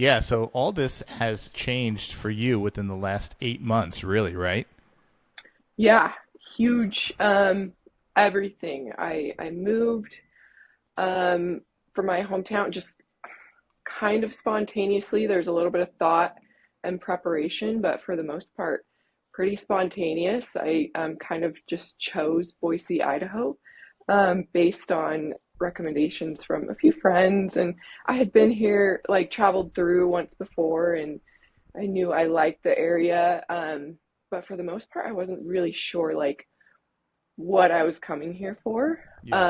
Yeah, so all this has changed for you within the last 8 months, really, right? Yeah, huge everything. I moved um from my hometown just kind of spontaneously. There's a little bit of thought and preparation, but for the most part, pretty spontaneous. I kind of just chose Boise, Idaho, based on recommendations from a few friends. And I had been here, like traveled through once before, and I knew I liked the area. But for the most part, I wasn't really sure like what I was coming here for. Yeah.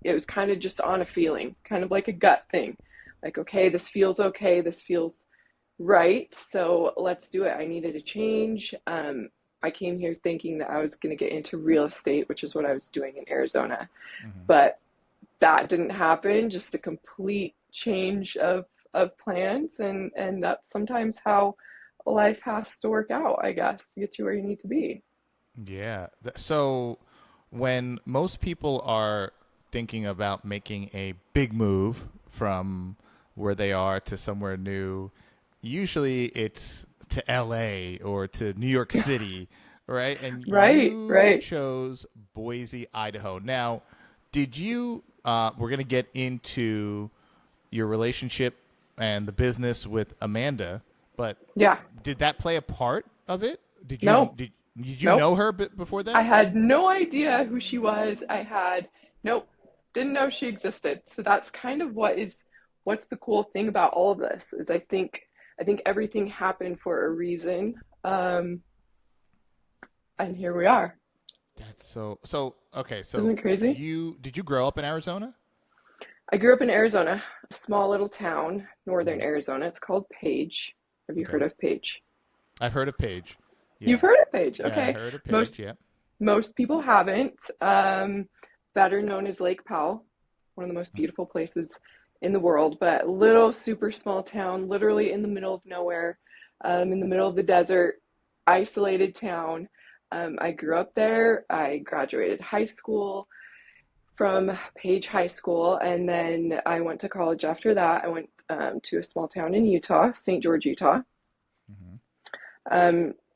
It was kind of just on a feeling, kind of like a gut thing. Like, okay, this feels okay, this feels right, so let's do it. I needed a change. I came here thinking that I was going to get into real estate, which is what I was doing in Arizona, Hmm. but that didn't happen. Just a complete change of plans, and that's sometimes how life has to work out, I guess, to get you where you need to be. Yeah. So when most people are thinking about making a big move from where they are to somewhere new, usually it's to LA or to New York City, right? And Right, you right. chose Boise, Idaho. Now, did you, we're going to get into your relationship and the business with Amanda, but Yeah. did that play a part of it? Did you No, did you nope. know her before I then? had no idea who she was. Nope, didn't know she existed. So that's kind of what's the cool thing about all of this is I think everything happened for a reason. Um, and here we are. That's so okay. So Isn't it crazy? you did you grow up in Arizona? I grew up in Arizona, a small little town, northern Hmm. Arizona. It's called Page. Have you heard Okay, of Page? I've heard of Page. You've Yeah, heard of Page. yeah, I Okay. heard of Most Page. Yeah. most people haven't. Better known as Lake Powell, one of the most beautiful places in the world, but little super small town, literally in the middle of nowhere, in the middle of the desert, isolated town. I grew up there. I graduated high school from Page High School, and then I went to college after that. I went to a small town in Utah, St. George, Utah. Hmm.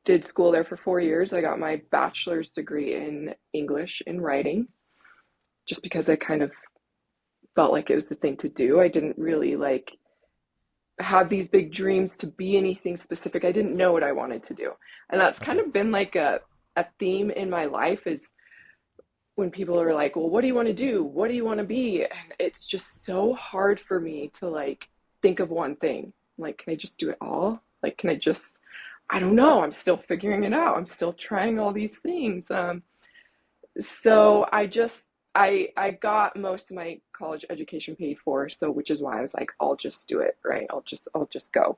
Did school there for 4 years. I got my bachelor's degree in English in writing just because I kind of felt like it was the thing to do. I didn't really like have these big dreams to be anything specific. I didn't know what I wanted to do. And that's kind Okay. of been like a theme in my life is when people are like, "Well, what do you want to do? What do you want to be?" And it's just so hard for me to like think of one thing. Like, can I just do it all? Like, can I just I don't know. I'm still figuring it out. I'm still trying all these things. So I got most of my college education paid for, so which is why I was like, I'll just do it, right? I'll just go.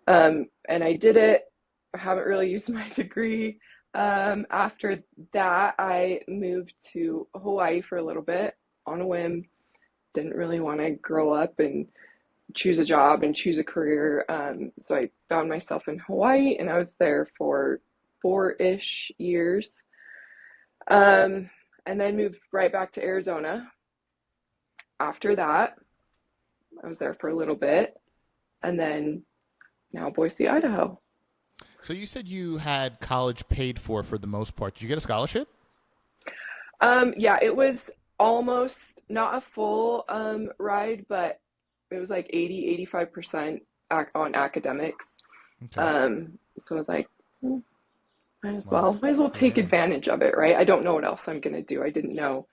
And I did it. I haven't really used my degree. After that, I moved to Hawaii for a little bit on a whim. Didn't really want to grow up and choose a job and choose a career. So I found myself in Hawaii, and I was there for 4-ish years. Um, and then moved right back to Arizona. After that, I was there for a little bit, and then now Boise, Idaho. So you said you had college paid for the most part. Did you get a scholarship? Yeah, it was almost not a full ride, but it was like 80, 85% on academics. Okay. So I was like, "Hmm, Wow. might as well take Yeah. advantage of it, right? I don't know what else I'm gonna do. I didn't know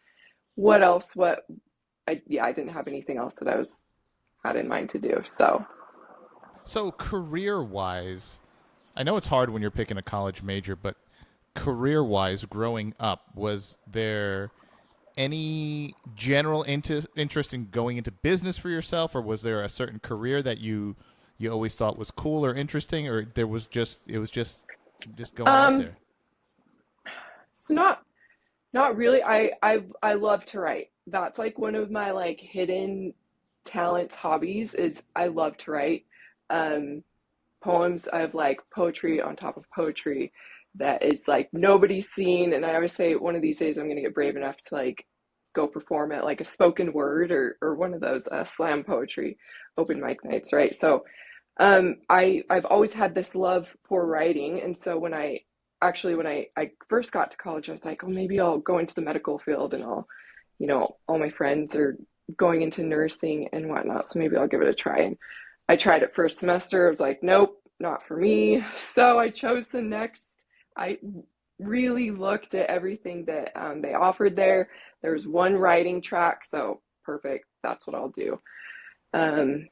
what else, I didn't have anything else that I was had in mind to do. So, So career wise, I know it's hard when you're picking a college major, but career wise, growing up, was there any general interest in going into business for yourself, or was there a certain career that you always thought was cool or interesting, or there was just it was just going out um, there? so not really. I love to write. That's like one of my like hidden talents, hobbies is I love to write. Um, Poems. I have like poetry on top of poetry that is like nobody's seen. And I always say one of these days I'm gonna get brave enough to like go perform at like a spoken word or one of those slam poetry open mic nights, right? So I've always had this love for writing, and so when I first got to college, I was like, oh, maybe I'll go into the medical field, and all my friends are going into nursing and whatnot, so maybe I'll give it a try. And I tried it first semester. I was like, nope, not for me. So I chose the next. I really looked at everything that they offered there. There's one writing track, so perfect. That's what I'll do. Um,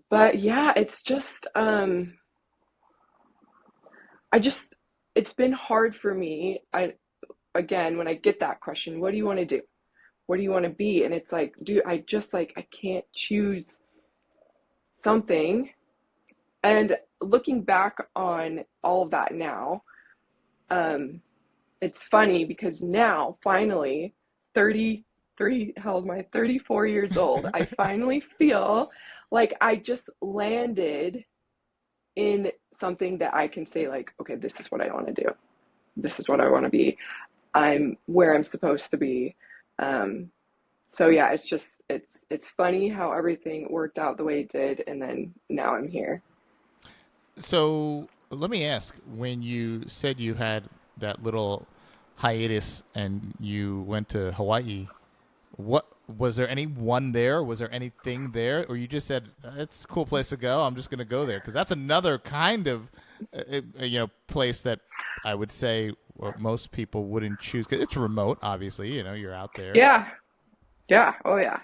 but yeah, it's just I just it's been hard for me. I Again, when I get that question, what do you want to do? What do you want to be? And it's like, dude, I can't choose something. And looking back on all of that now, um, it's funny because now finally 33, how old am I? 34 years old. I finally feel like I just landed in something that I can say, like, okay, this is what I want to do. This is what I want to be. I'm where I'm supposed to be. Um, so yeah, it's funny how everything worked out the way it did, and then now I'm here. So let me ask: when you said you had that little hiatus and you went to Hawaii, what was there anyone there? Was there anything there, or you just said it's a cool place to go? I'm just going to go there because that's another kind of place that I would say most people wouldn't choose because it's remote. Obviously, you're out there. Yeah, yeah, oh yeah.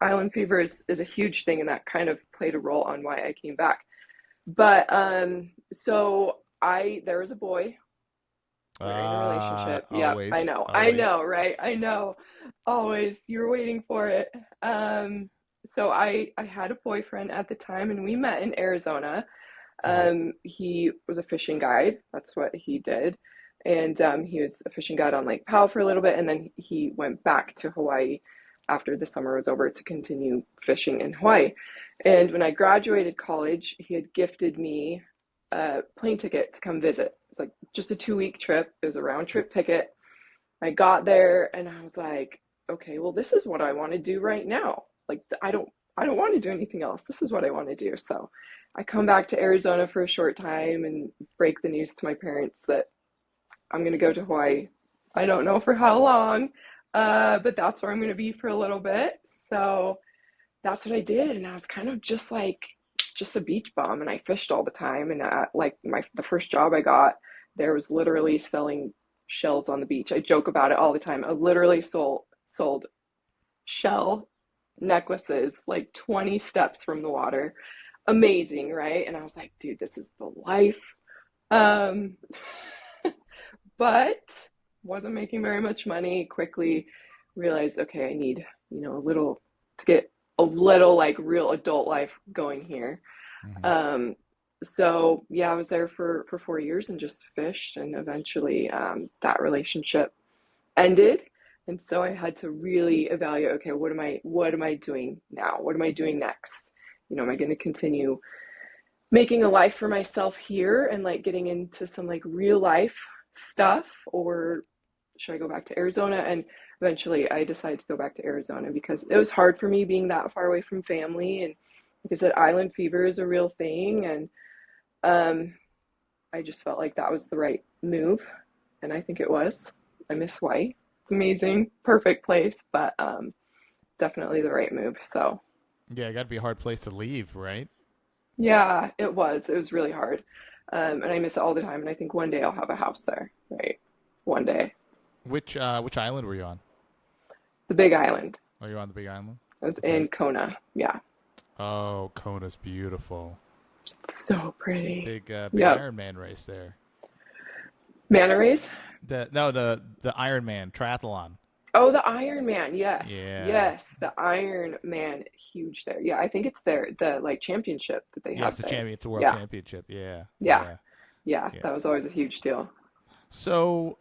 Island fever is a huge thing, and that kind of played a role on why I came back. But so I there was a boy. We're in a relationship. Yep, Always, I always. know, right? I know. Always, you're waiting for it. So I had a boyfriend at the time, and we met in Arizona. Mhm. He was a fishing guide. That's what he did. And he was a fishing guide on Lake Powell for a little bit, and then he went back to Hawaii after the summer was over to continue fishing in Hawaii. And when I graduated college, he had gifted me a plane ticket to come visit. It was like just a 2 week trip. It was a round trip ticket. I got there and I was like, okay, well, this is what I want to do right now. Like, I don't want to do anything else. This is what I want to do. So I come back to Arizona for a short time and break the news to my parents that I'm going to go to Hawaii. I don't know for how long, but that's where I'm going to be for a little bit. So that's what I did. And I was kind of just a beach bum, and I fished all the time. And like the first job I got there was literally selling shells on the beach. I joke about it all the time. I literally sold shell necklaces like 20 steps from the water. Amazing, right? And I was like, dude, this is the life. Um, but wasn't making very much money. Quickly realized, okay, I need, a little to get a little like real adult life going here. Mhm. Um, so yeah, I was there for 4 years and just fished, and eventually that relationship ended. And so I had to really evaluate, okay, what am I doing now? What am I doing next? Am I going to continue making a life for myself here and like getting into some like real life stuff, or should I go back to Arizona? And eventually I decided to go back to Arizona because it was hard for me being that far away from family. And like I said, island fever is a real thing. And um, I just felt like that was the right move. And I think it was. I miss Hawaii. It's amazing, perfect place, but definitely the right move. So Yeah, it got to be a hard place to leave, right? yeah, it was. It was really hard. And I miss it all the time. And I think one day I'll have a house there, right? One day. Which island were you on? The Big Island. Oh, you're on the Big Island. I was Okay. in Kona. Yeah. Oh, Kona's beautiful. So pretty. Big Yep. Iron Man race there. Manta rays? The Iron Man triathlon. Oh, the Iron Man. Yes. Yeah. Yes. The Iron Man. Huge there. Yeah, I think it's there. The like championship that they Yeah, have there. It's a world Yeah. championship. Yeah, Yeah. yeah, Yeah. yeah. That was always a huge deal. So,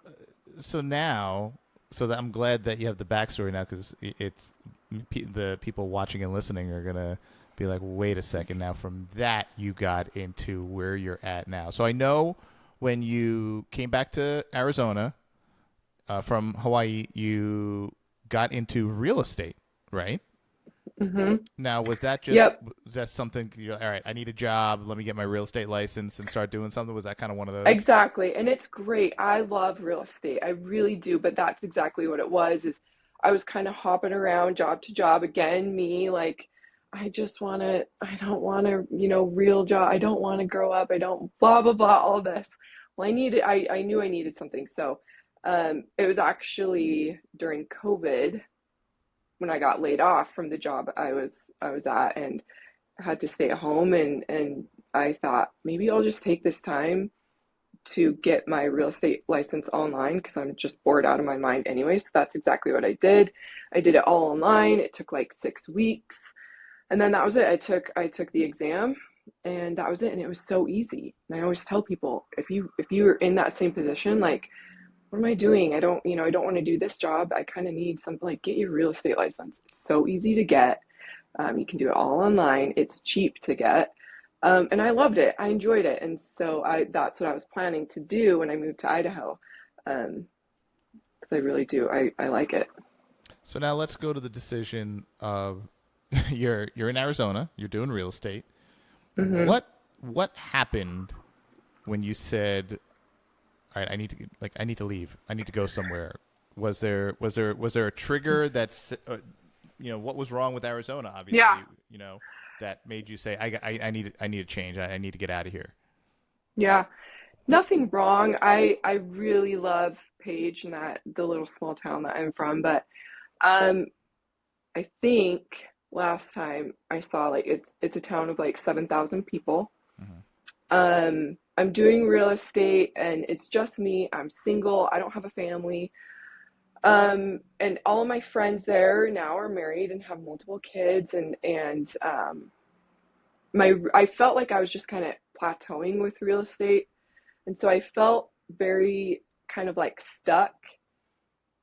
so now, so that I'm glad that you have the backstory now because the people watching and listening are gonna be like, wait a second. Now, from that, you got into where you're at now. So I know when you came back to Arizona from Hawaii, you got into real estate, right? Hmm. Now, Yep. was that something you're all right, I need a job, let me get my real estate license and start doing something? Was that kind of one of those? Exactly. And it's great. I love real estate. I really do. But that's exactly what it was, is I was kind of hopping around job to job again, me like I don't want to, real job. I don't want to grow up. I don't blah blah blah all this. Well, I knew I needed something. So it was actually during COVID when I got laid off from the job I was at and had to stay at home, and I thought maybe I'll just take this time to get my real estate license online because I'm just bored out of my mind anyway. So that's exactly what I did. I did it all online. It took like 6 weeks. And then that was it. I took the exam and that was it. And it was so easy. And I always tell people, if you're in that same position, like, what am I doing? I don't want to do this job. I kind of need something, like, get your real estate license. It's so easy to get. You can do it all online. It's cheap to get. And I loved it. I enjoyed it. And so that's what I was planning to do when I moved to Idaho. Because I really do. I like it. So now let's go to the decision of you're in Arizona, you're doing real estate. Hmm. What happened when you said, "All right, I need to leave. I need to go somewhere." Was there a trigger that's what was wrong with Arizona? Yeah. Obviously, that made you say, I need a change. I need to get out of here." Yeah. Nothing wrong. I really love Page and that the little small town that I'm from, but um I think last time I saw, like, it's a town of like 7,000 people. Hmm. I'm doing real estate and it's just me. I'm single. I don't have a family. And all of my friends there now are married and have multiple kids, and I felt like I was just kind of plateauing with real estate, and so I felt very kind of like stuck,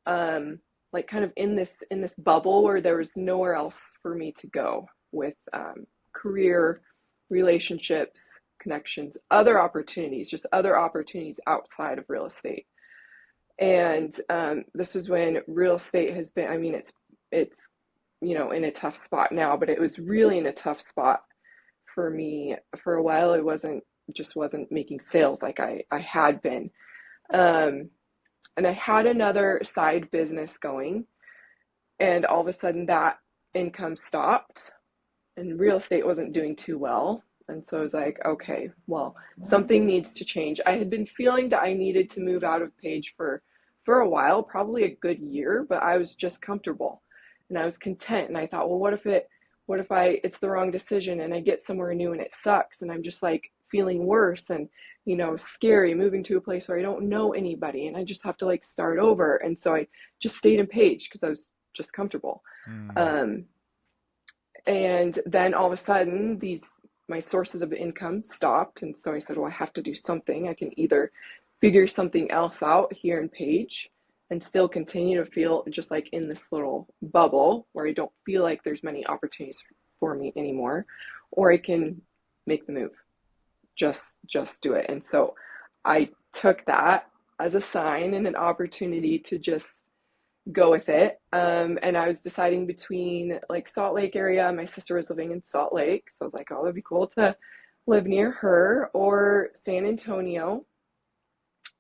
um, like kind of in this bubble where there was nowhere else for me to go with career, relationships, connections, just other opportunities outside of real estate. And this was when real estate has been. I mean, it's in a tough spot now, but it was really in a tough spot for me for a while. It wasn't making sales like I had been. Um, and I had another side business going, and all of a sudden that income stopped, and real estate wasn't doing too well. And so I was like, okay, well, something needs to change. I had been feeling that I needed to move out of Page for a while, probably a good year, but I was just comfortable and I was content. And I thought, well, what if it's the wrong decision and I get somewhere new and it sucks and I'm just like feeling worse and scary, moving to a place where I don't know anybody and I just have to like start over. And so I just stayed in Page because I was just comfortable. Mm. Um, and then all of a sudden, these my sources of income stopped, and so I said, "Well, I have to do something. I can either figure something else out here in Page and still continue to feel just like in this little bubble where I don't feel like there's many opportunities for me anymore, or I can make the move. Just do it." And so I took that as a sign and an opportunity to just go with it. And I was deciding between like Salt Lake area. My sister was living in Salt Lake, so I was like, oh, it'd be cool to live near her, or San Antonio,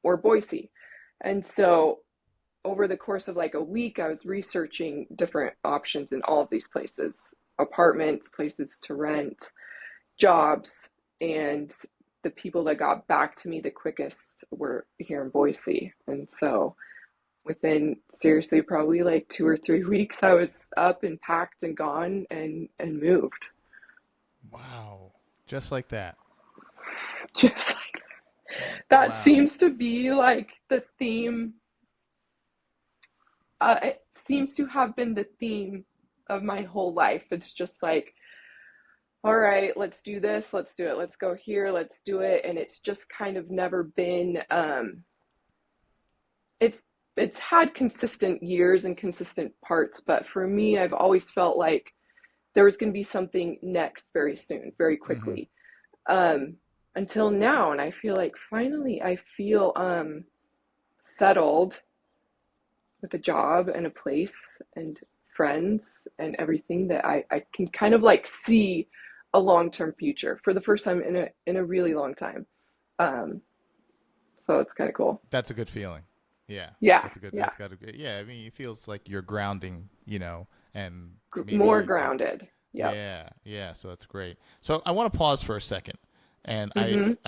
or Boise. And so over the course of like a week, I was researching different options in all of these places: apartments, places to rent, jobs, and the people that got back to me the quickest were here in Boise. And so within, seriously, probably like 2 or 3 weeks, I was up and packed and gone and moved. Wow. Just like that. Just like that Wow. seems to be like the theme. It seems to have been the theme of my whole life. It's just like, all right, let's do this, let's do it, let's go here, let's do it, and it's just kind of never been. It's it's had consistent years and consistent parts, but for me, I've always felt like there was going to be something next very soon, very Hmm. quickly. Um, until now, and I feel like finally I feel settled with a job and a place and friends and everything that I can kind of like see a long-term future for the first time in a really long time. Um, so it's kind of cool. That's a good feeling. Yeah, Yeah, that's a good. yeah. That's got a good. Yeah, I mean, it feels like you're grounding, and More maybe. grounded. Yep. Yeah, yeah. So that's great. So I want to pause for a second, and Mhm.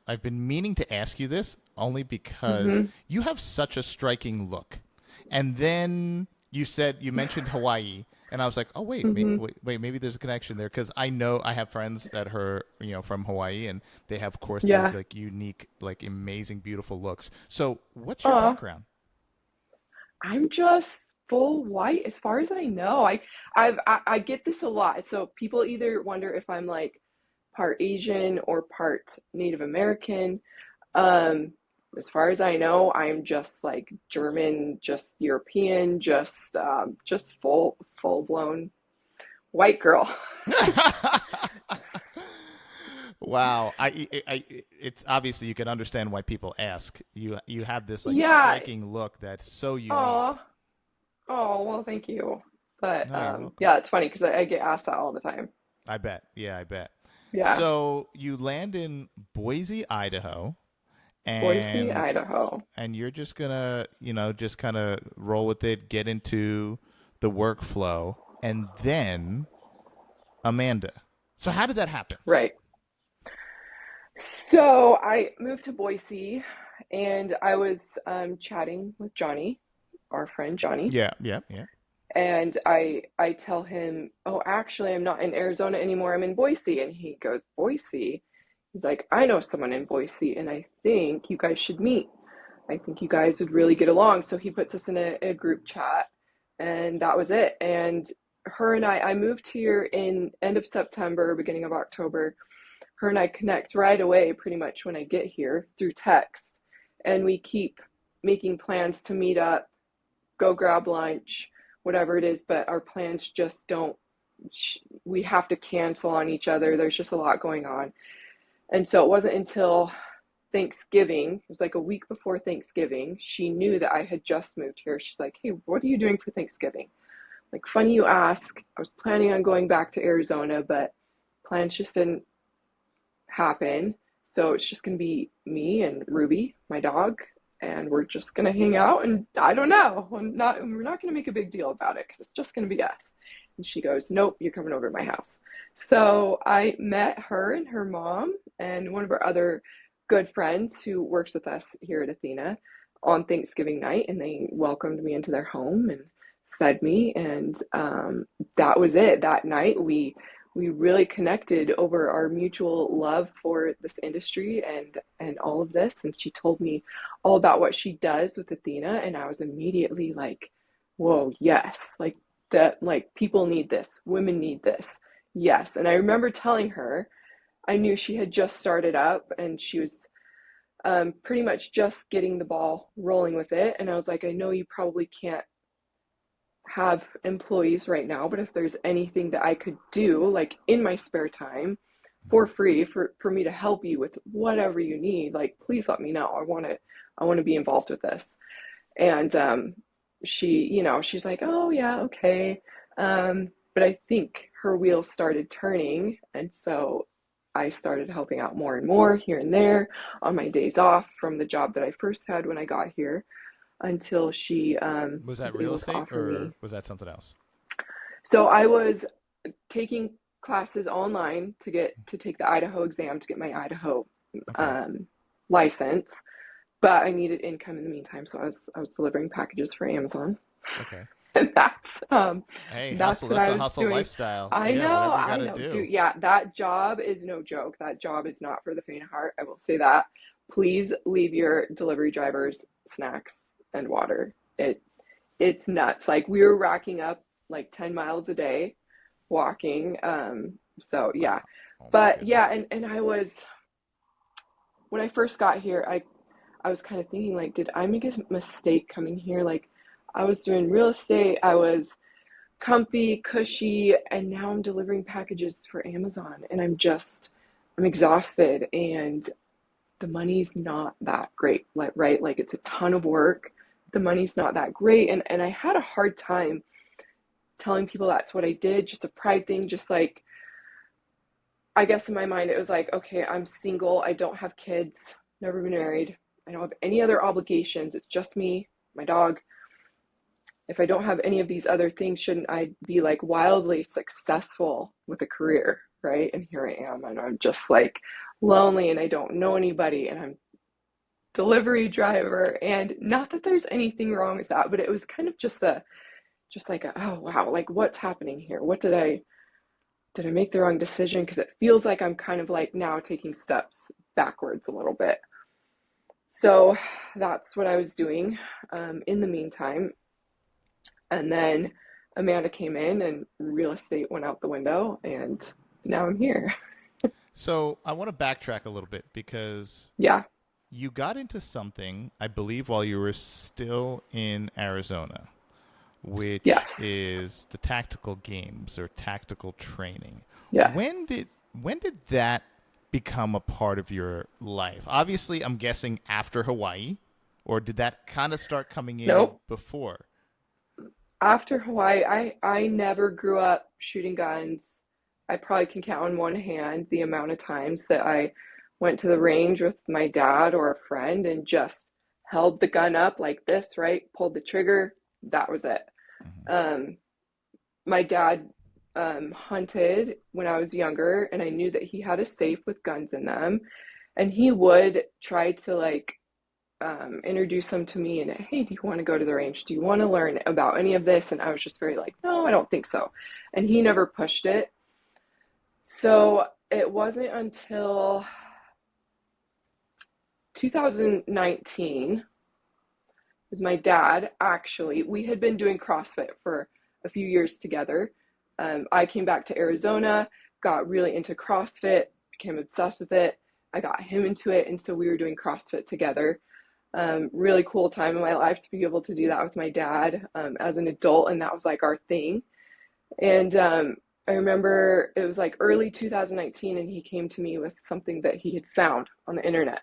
I've been meaning to ask you this only because Mhm. you have such a striking look, and then you mentioned Hawaii, and I was like, oh Mhm. wait, maybe there's a connection there because I know I have friends that are from Hawaii, and they have, of course, these Yeah. like unique, like amazing, beautiful looks. So what's your Oh, background? I'm just full white as far as I know. I get this a lot. So people either wonder if I'm like part Asian or part Native American. Um, as far as I know, I'm just like German, just European, just full blown white girl. Wow, it's obviously you can understand why people ask. You have this like Yeah. striking look that's so unique. Oh, oh, well, thank you. But No, you're welcome. yeah, it's funny because I get asked that all the time. I bet. Yeah, I bet. Yeah. So you land in Boise, Idaho, Boise, and Idaho. you're just gonna, just kind of roll with it, get into the workflow, and then Amanda. So how did that happen? Right. So I moved to Boise and I was chatting with Johnny, our friend Johnny, Yeah, yeah, yeah. and I tell him, "Oh, actually, I'm not in Arizona anymore. I'm in Boise." And he goes, "Boise?" He's like, "I know someone in Boise, and I think you guys should meet. I think you guys would really get along." So he puts us in a group chat, and that was it. And her and I moved here in end of September, beginning of October. Her and I connect right away pretty much when I get here through text. And we keep making plans to meet up, go grab lunch, whatever it is, but our plans just don't, we have to cancel on each other. There's just a lot going on. And so it wasn't until Thanksgiving, it was like a week before Thanksgiving, she knew that I had just moved here. She's like, "Hey, what are you doing for Thanksgiving?" Like, funny you ask. I was planning on going back to Arizona, but plans just didn't happen. So it's just going to be me and Ruby, my dog, and we're just going to hang out. And I don't know. We're not going to make a big deal about it because it's just going to be us. And she goes, "Nope, you're coming over to my house." So I met her and her mom and one of our other good friends who works with us here at Athena on Thanksgiving night, and they welcomed me into their home and fed me. And that was it. That night, we really connected over our mutual love for this industry and all of this. And she told me all about what she does with Athena, and I was immediately like, "Whoa, yes! Like people need this, women need this, yes." And I remember telling her I knew she had just started up and she was pretty much just getting the ball rolling with it. And I was like, "I know you probably can't have employees right now, but if there's anything that I could do, like in my spare time for free for me to help you with whatever you need, like please let me know. I want to be involved with this." And she's like, "Oh yeah, okay." But I think her wheels started turning, and so I started helping out more and more here and there on my days off from the job that I first had when I got here until she Was was that real able to estate offer or me. was that something else? So I was taking classes online to take the Idaho exam to get my Idaho Okay. um, license, but I needed income in the meantime, so I was delivering packages for Amazon, Okay. and Hey, that's hustle. what That's I a was hustle doing. lifestyle. Yeah, whatever you got I to know, do. dude. Yeah, that job is no joke. That job is not for the faint of heart. I will say that. Please leave your delivery drivers snacks and water. It's nuts. Like we were racking up like 10 miles a day walking. So yeah. Wow. Oh my But yeah, goodness. and I was when I first got here, I was kind of thinking like, did I make a mistake coming here? Like I was doing real estate, I was comfy, cushy, and now I'm delivering packages for Amazon and I'm exhausted and the money's not that great. Like right? Like it's a ton of work. The money's not that great and I had a hard time telling people that's what I did, just a pride thing, just like, I guess in my mind, it was like, okay, I'm single. I don't have kids, never been married. I don't have any other obligations. It's just me, my dog. If I don't have any of these other things, shouldn't I be like wildly successful with a career? Right. And here I am. And I'm just like lonely and I don't know anybody. And I'm delivery driver. And not that there's anything wrong with that, but it was kind of just like, oh, wow, like what's happening here? Did I make the wrong decision? Because it feels like I'm kind of like now taking steps backwards a little bit. So that's what I was doing in the meantime. And then Amanda came in and real estate went out the window and now I'm here. So I want to backtrack a little bit because Yeah. you got into something, I believe, while you were still in Arizona, which Yes. is the tactical games or tactical training. Yes. When did that become a part of your life? Obviously, I'm guessing after Hawaii, or did that kind of start coming in Nope. before? After Hawaii, I never grew up shooting guns. I probably can count on one hand the amount of times that I went to the range with my dad or a friend and just held the gun up like this, right? Pulled the trigger. That was it. Hmm. Um, my dad hunted when I was younger, and I knew that he had a safe with guns in them. And he would try to like introduce them to me and, hey, do you want to go to the range? Do you want to learn about any of this? And I was just very like, no, I don't think so. And he never pushed it. So it wasn't until 2019 was my dad actually, we had been doing CrossFit for a few years together. I came back to Arizona, got really into CrossFit, became obsessed with it. I got him into it, and so we were doing CrossFit together. Really cool time in my life to be able to do that with my dad as an adult, and that was like our thing. And I remember it was like early 2019, and he came to me with something that he had found on the internet.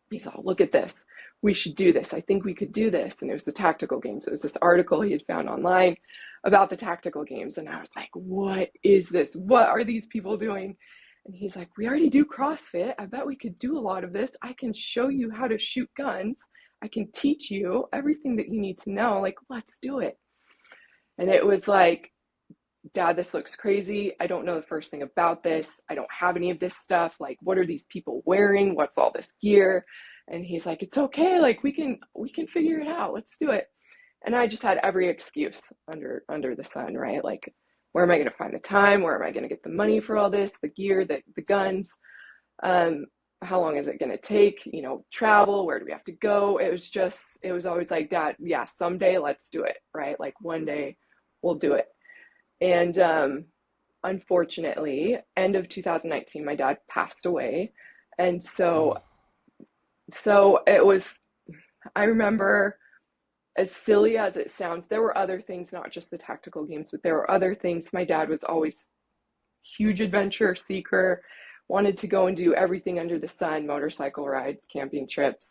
He's all, look at this. We should do this. I think we could do this. And it was the tactical games. It was this article he had found online about the tactical games. And I was like, what is this? What are these people doing? And he's like, we already do CrossFit. I bet we could do a lot of this. I can show you how to shoot guns. I can teach you everything that you need to know. Like, let's do it. And it was like, Dad, this looks crazy. I don't know the first thing about this. I don't have any of this stuff. Like, what are these people wearing? What's all this gear? And he's like, it's okay. Like, we can figure it out. Let's do it. And I just had every excuse under the sun, right? Like, where am I going to find the time? Where am I going to get the money for all this? The gear, the guns. How long is it going to take? Travel. Where do we have to go? It was always like, Dad, yeah, someday let's do it, right? Like one day we'll do it. And unfortunately, end of 2019, my dad passed away. And so Oh, so it was, I remember, as silly as it sounds, there were other things, not just the tactical games, but there were other things. My dad was always huge adventure seeker, wanted to go and do everything under the sun, motorcycle rides, camping trips,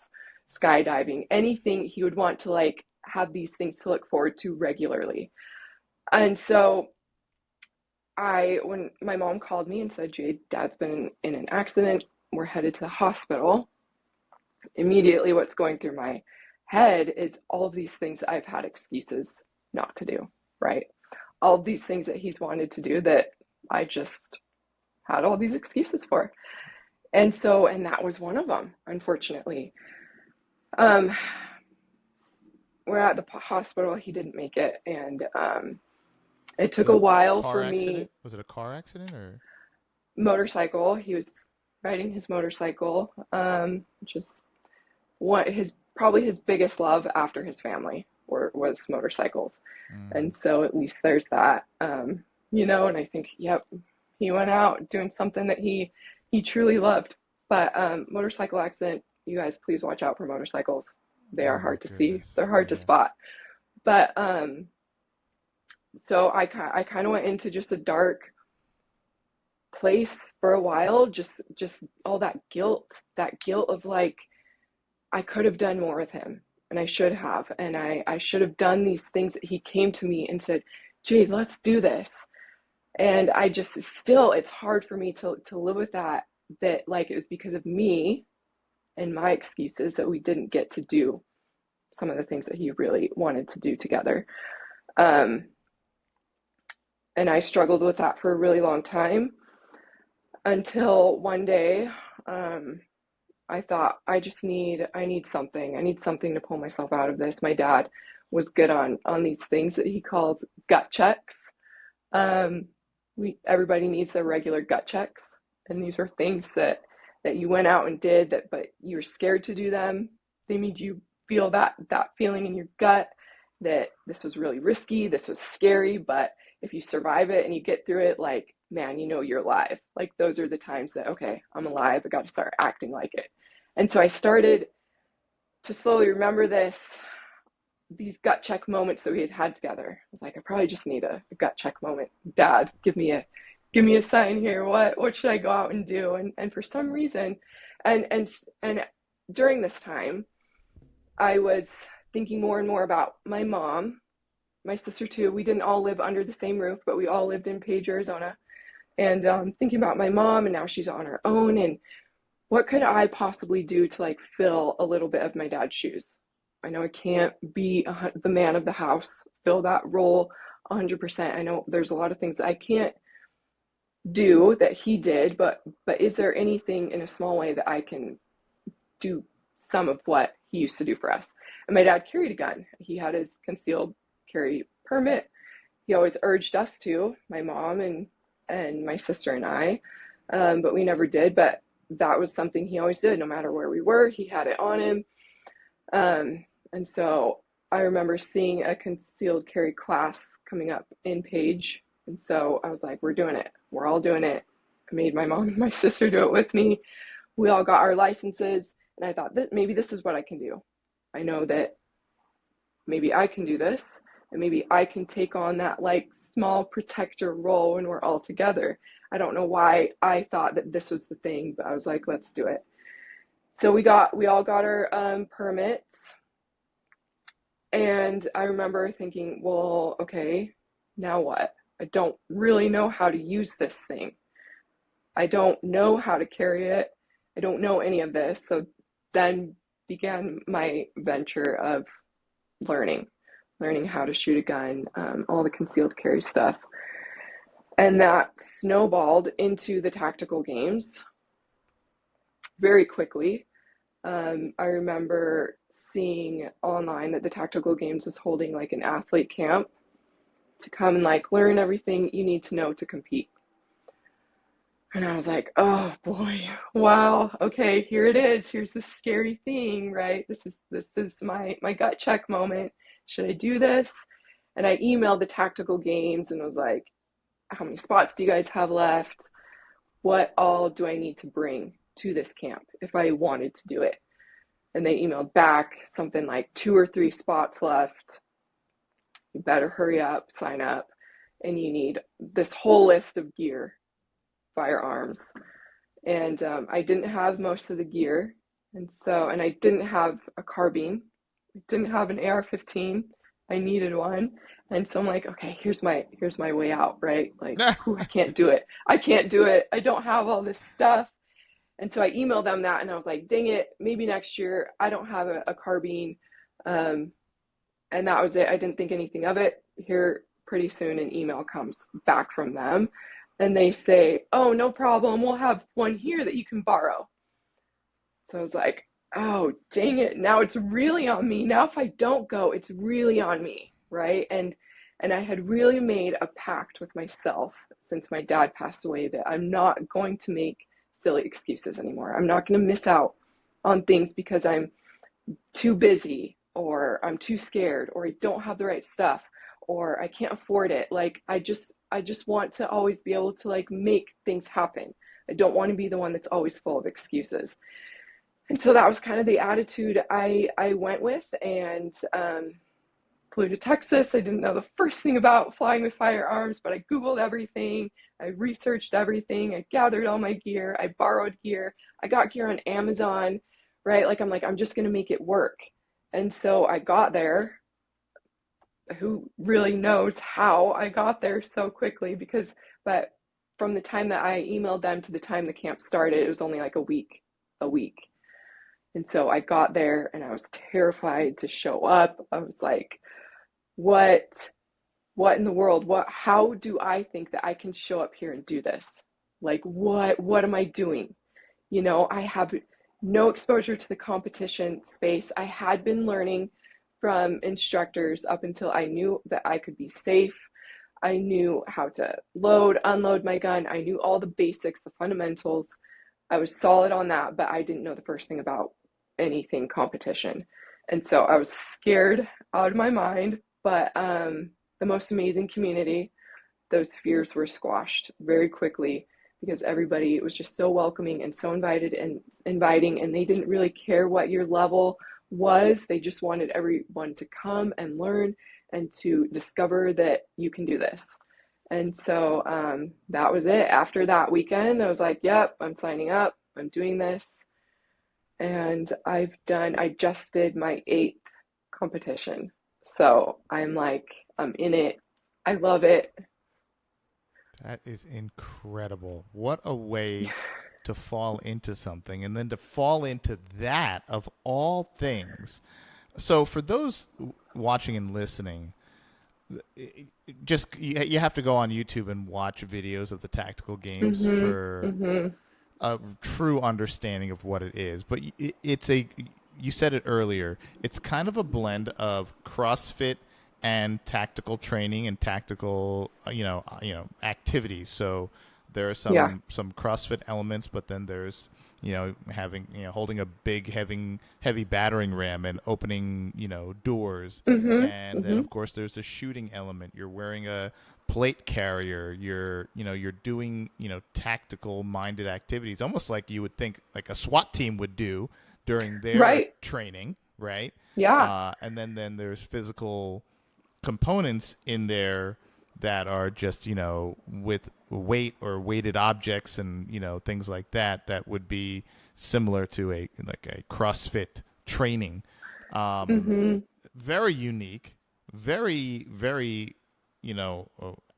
skydiving, anything he would want to like have these things to look forward to regularly. And so when my mom called me and said, Jade, Dad's been in an accident, we're headed to the hospital, immediately what's going through my head is all of these things that I've had excuses not to do, right? All of these things that he's wanted to do that I just had all these excuses for. And that was one of them, unfortunately. Um, we're at the hospital, he didn't make it. And it was took it a a while car for me. accident? Was it a car accident or? Motorcycle, he was riding his motorcycle, just what his probably his biggest love after his family was motorcycles. Mm. And so at least there's that. And I think, yep, he went out doing something that he truly loved. But motorcycle accident, you guys please watch out for motorcycles. They Oh are my hard to see. goodness. They're hard to Yeah. spot. But so I kind of went into just a dark place for a while, just all that guilt of like I could have done more with him and I should have. And I should have done these things that he came to me and said, Jade, let's do this. And I just still, it's hard for me to live with that like it was because of me and my excuses that we didn't get to do some of the things that he really wanted to do together. Um, and I struggled with that for a really long time until one day, um, I thought I need something. I need something to pull myself out of this. My dad was good on these things that he called gut checks. Um, we everybody needs their regular gut checks, and these were things that you went out and did that, but you were scared to do them. They made you feel that feeling in your gut that this was really risky, this was scary, but if you survive it and you get through it, like, man, you know you're alive. Like those are the times that, okay, I'm alive. I got to start acting like it. And so I started to slowly remember these gut check moments that we had had together. I was like, I probably just need a gut check moment. Dad, give me a sign here. What should I go out and do? And for some reason, and during this time, I was thinking more and more about my mom, my sister too. We didn't all live under the same roof, but we all lived in Page, Arizona. And thinking about my mom, and now she's on her own, and what could I possibly do to like fill a little bit of my dad's shoes? I know I can't be the man of the house, fill that role 100%. I know there's a lot of things that I can't do that he did, but is there anything in a small way that I can do some of what he used to do for us? And my dad carried a gun. He had his concealed carry permit. He always urged us to, my mom and my sister and I, but we never did. But that was something he always did. No matter where we were, he had it on him. And so I remember seeing a concealed carry class coming up in Page. And so I was like, we're doing it. We're all doing it. I made my mom and my sister do it with me. We all got our licenses. And I thought that maybe this is what I can do. I know that maybe I can do this. And maybe I can take on that like small protector role when we're all together. I don't know why I thought that this was the thing, but I was like, let's do it. So we all got our permits. And I remember thinking, well, okay, now what? I don't really know how to use this thing. I don't know how to carry it. I don't know any of this. So then began my venture of learning how to shoot a gun, all the concealed carry stuff. And that snowballed into the tactical games very quickly. I remember seeing online that the tactical games was holding like an athlete camp to come and like learn everything you need to know to compete. And I was like, oh boy, wow, okay, here it is. Here's this scary thing, right? This is my gut check moment. Should I do this? And I emailed the tactical games and was like, how many spots do you guys have left? What all do I need to bring to this camp if I wanted to do it? And they emailed back something like 2 or 3 spots left. You better hurry up, sign up. And you need this whole list of gear, firearms. And I didn't have most of the gear. And I didn't have a carbine. I didn't have an AR-15. I needed one. And so I'm like, okay, here's my way out, right? Like, I can't do it. I can't do it. I don't have all this stuff. And so I emailed them that, and I was like, dang it, maybe next year. I don't have a carbine. And that was it. I didn't think anything of it. Here, pretty soon, an email comes back from them. And they say, oh, no problem. We'll have one here that you can borrow. So I was like, oh, dang it. Now it's really on me. Now if I don't go, it's really on me, right? And I had really made a pact with myself since my dad passed away that I'm not going to make silly excuses anymore. I'm not going to miss out on things because I'm too busy or I'm too scared or I don't have the right stuff or I can't afford it. Like I just want to always be able to like make things happen. I don't want to be the one that's always full of excuses. And so that was kind of the attitude I went with, and flew to Texas. I didn't know the first thing about flying with firearms, but I Googled everything. I researched everything. I gathered all my gear. I borrowed gear. I got gear on Amazon, right? I'm just going to make it work. And so I got there who really knows how I got there so quickly but from the time that I emailed them to the time the camp started, it was only like a week. And so I got there and I was terrified to show up. I was like, what what in the world? How do I think that I can show up here and do this? Like what am I doing? I have no exposure to the competition space. I had been learning from instructors up until I knew that I could be safe. I knew how to load, unload my gun. I knew all the basics, the fundamentals. I was solid on that, but I didn't know the first thing about anything competition. And so I was scared out of my mind, but the most amazing community, those fears were squashed very quickly because everybody was just so welcoming and so inviting, and they didn't really care what your level was. They just wanted everyone to come and learn and to discover that you can do this. And so that was it. After that weekend, I was like, yep, I'm signing up. I'm doing this. And I just did my 8th competition. So I'm in it. I love it. That is incredible. What a way to fall into something, and then to fall into that of all things. So for those watching and listening, just you have to go on YouTube and watch videos of the tactical games Mhm. for Mhm. a true understanding of what it is. But it's you said it earlier. It's kind of a blend of CrossFit and tactical training and tactical activities. So there are Yeah. some CrossFit elements, but then there's having holding a big heavy battering ram and opening doors, Mhm. and then Mhm. of course there's a shooting element. You're wearing a plate carrier. You're doing tactical minded activities, almost like you would think like a SWAT team would do during their Right. training, right? Yeah. And then there's physical components in there that are just with weight or weighted objects and things like that that would be similar to a CrossFit training. Um, Mhm. Very unique, very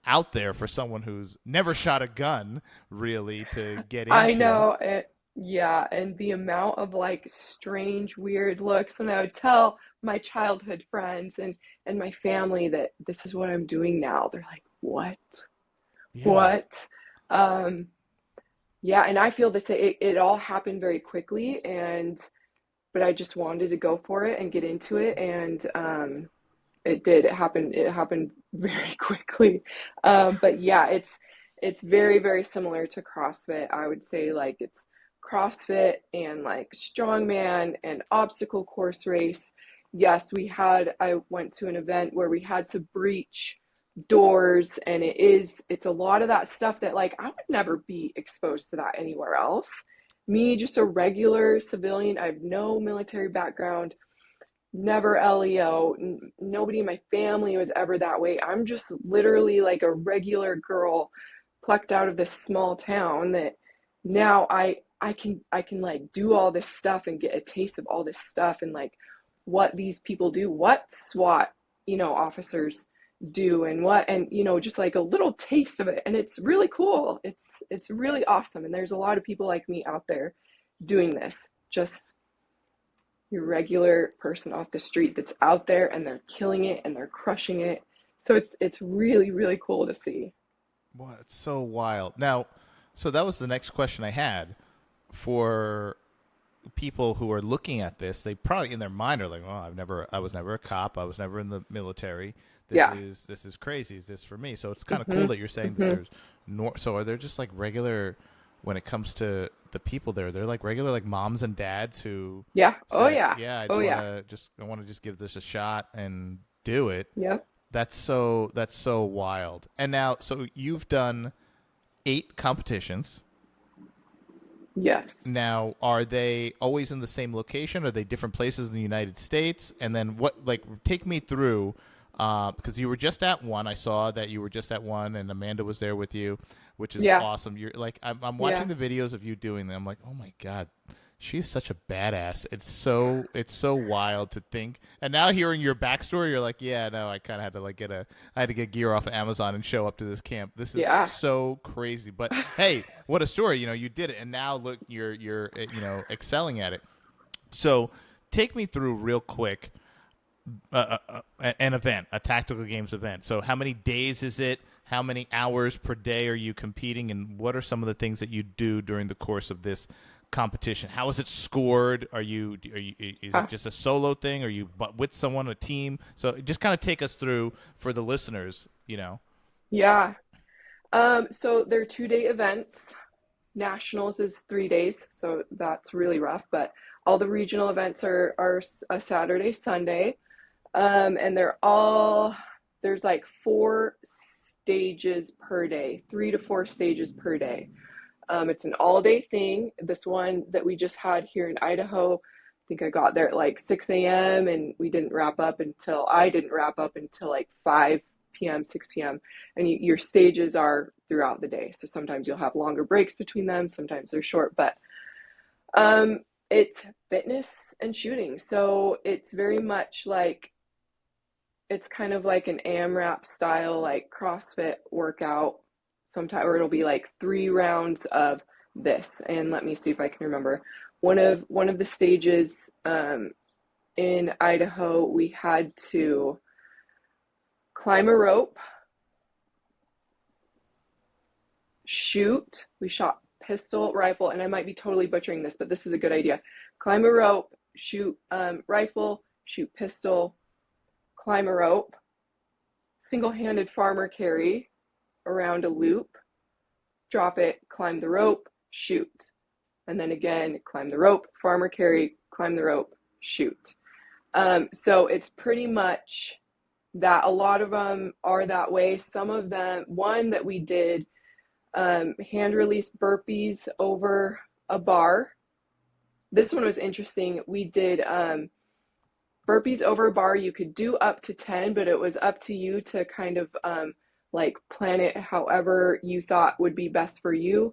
out there for someone who's never shot a gun really to get I into. know it. Yeah, and the amount of like strange, weird looks when I would tell my childhood friends and my family that this is what I'm doing now. They're like, "What? Yeah. What?" Um, yeah, and I feel that it all happened very quickly, and but I just wanted to go for it and get into it, and it did. It happened very quickly. But yeah, it's very, very similar to CrossFit. I would say like it's CrossFit and like strongman and obstacle course race. Yes, I went to an event where we had to breach doors, and it's a lot of that stuff that like I would never be exposed to that anywhere else. Me, just a regular civilian, I have no military background, never LEO. Nobody in my family was ever that way. I'm just literally like a regular girl plucked out of this small town that now I can like do all this stuff and get a taste of all this stuff and like what these people do, what SWAT, officers do and just like a little taste of it, and it's really cool. It's really awesome, and there's a lot of people like me out there doing this, just your regular person off the street that's out there and they're killing it and they're crushing it. So it's really, really cool to see. Well, it's so wild. Now, so that was the next question I had for people who are looking at this. They probably in their mind are like, "Oh, I was never a cop. I was never in the military. Yeah. This is crazy. Is this for me?" So it's kind of cool Mhm. that you're saying that Mhm. there's So are there just like regular when it comes to the people there? They're like regular like moms and dads who Yeah. Oh say, yeah. "Yeah, Oh yeah. I want to just give this a shot and do it." Yep. That's so wild. And now, so you've done 8 competitions. Yes. Now, are they always in the same location? Are they different places in the United States? And then take me through, because you were just at one. I saw that you were just at one, and Amanda was there with you, which is Yeah. awesome. You're like, I'm watching Yeah. the videos of you doing them. I'm like, oh my God, She's such a badass. It's so wild to think. And now hearing your backstory, you're like, yeah, no, I kind of had to like I had to get gear off of Amazon and show up to this camp. This is Yeah. so crazy. But hey, what a story! You did it, and now look, you're excelling at it. So take me through real quick an event, a tactical games event. So how many days is it? How many hours per day are you competing, and what are some of the things that you do during the course of this competition? How is it scored? Is it just a solo thing? Are you with someone, a team? So just kind of take us through for the listeners. Yeah. So they're 2-day events. Nationals is 3 days, so that's really rough. But all the regional events are a Saturday, Sunday, and there's like 4 stages per day, 3 to 4 stages per day. It's an all-day thing. This one that we just had here in Idaho, I think I got there at like 6 a.m. and I didn't wrap up until like 5 p.m., 6 p.m. And your stages are throughout the day. So sometimes you'll have longer breaks between them, sometimes they're short, but it's fitness and shooting. So it's very much like it's kind of like an AMRAP style, like CrossFit workout sometime, or it'll be like 3 rounds of this. And let me see if I can remember. One of the stages in Idaho, we had to climb a rope, shoot. We shot pistol, rifle, and I might be totally butchering this, but this is a good idea. Climb a rope, shoot rifle, shoot pistol, climb a rope, single-handed farmer carry around a loop, drop it, climb the rope, shoot. And then again, climb the rope, farmer carry, climb the rope, shoot. So it's pretty much that. A lot of them are that way. Some of them, one that we did, hand release burpees over a bar. This one was interesting. We did burpees over a bar. You could do up to 10, but it was up to you to kind of like plan it however you thought would be best for you.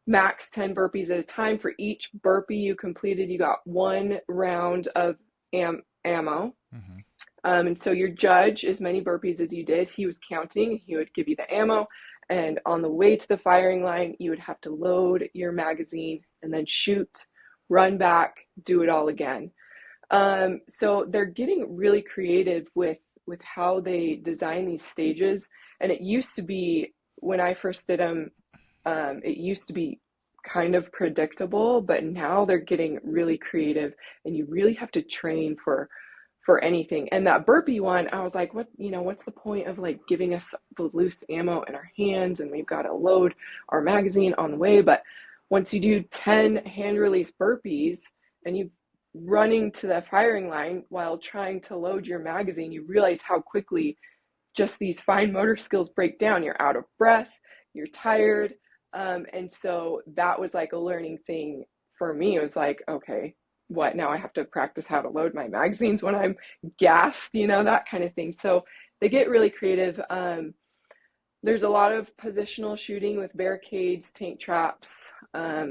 Max 10 burpees at a time. For each burpee you completed, you got 1 round of ammo. Mm-hmm. And so your judge, as many burpees as you did, he was counting. He would give you the ammo. And on the way to the firing line, you would have to load your magazine and then shoot, run back, do it all again. So they're getting really creative with how they design these stages. And it used to be, when I first did them, it used to be kind of predictable, but now they're getting really creative, and you really have to train for anything. And that burpee one, I was like, what's the point of like giving us the loose ammo in our hands, and we've got to load our magazine on the way. But once you do 10 hand release burpees and you running to the firing line while trying to load your magazine, you realize how quickly just these fine motor skills break down. You're out of breath, you're tired. And so that was like a learning thing for me. It was like, okay, what, now I have to practice how to load my magazines when I'm gassed, that kind of thing. So they get really creative. There's a lot of positional shooting with barricades, tank traps, a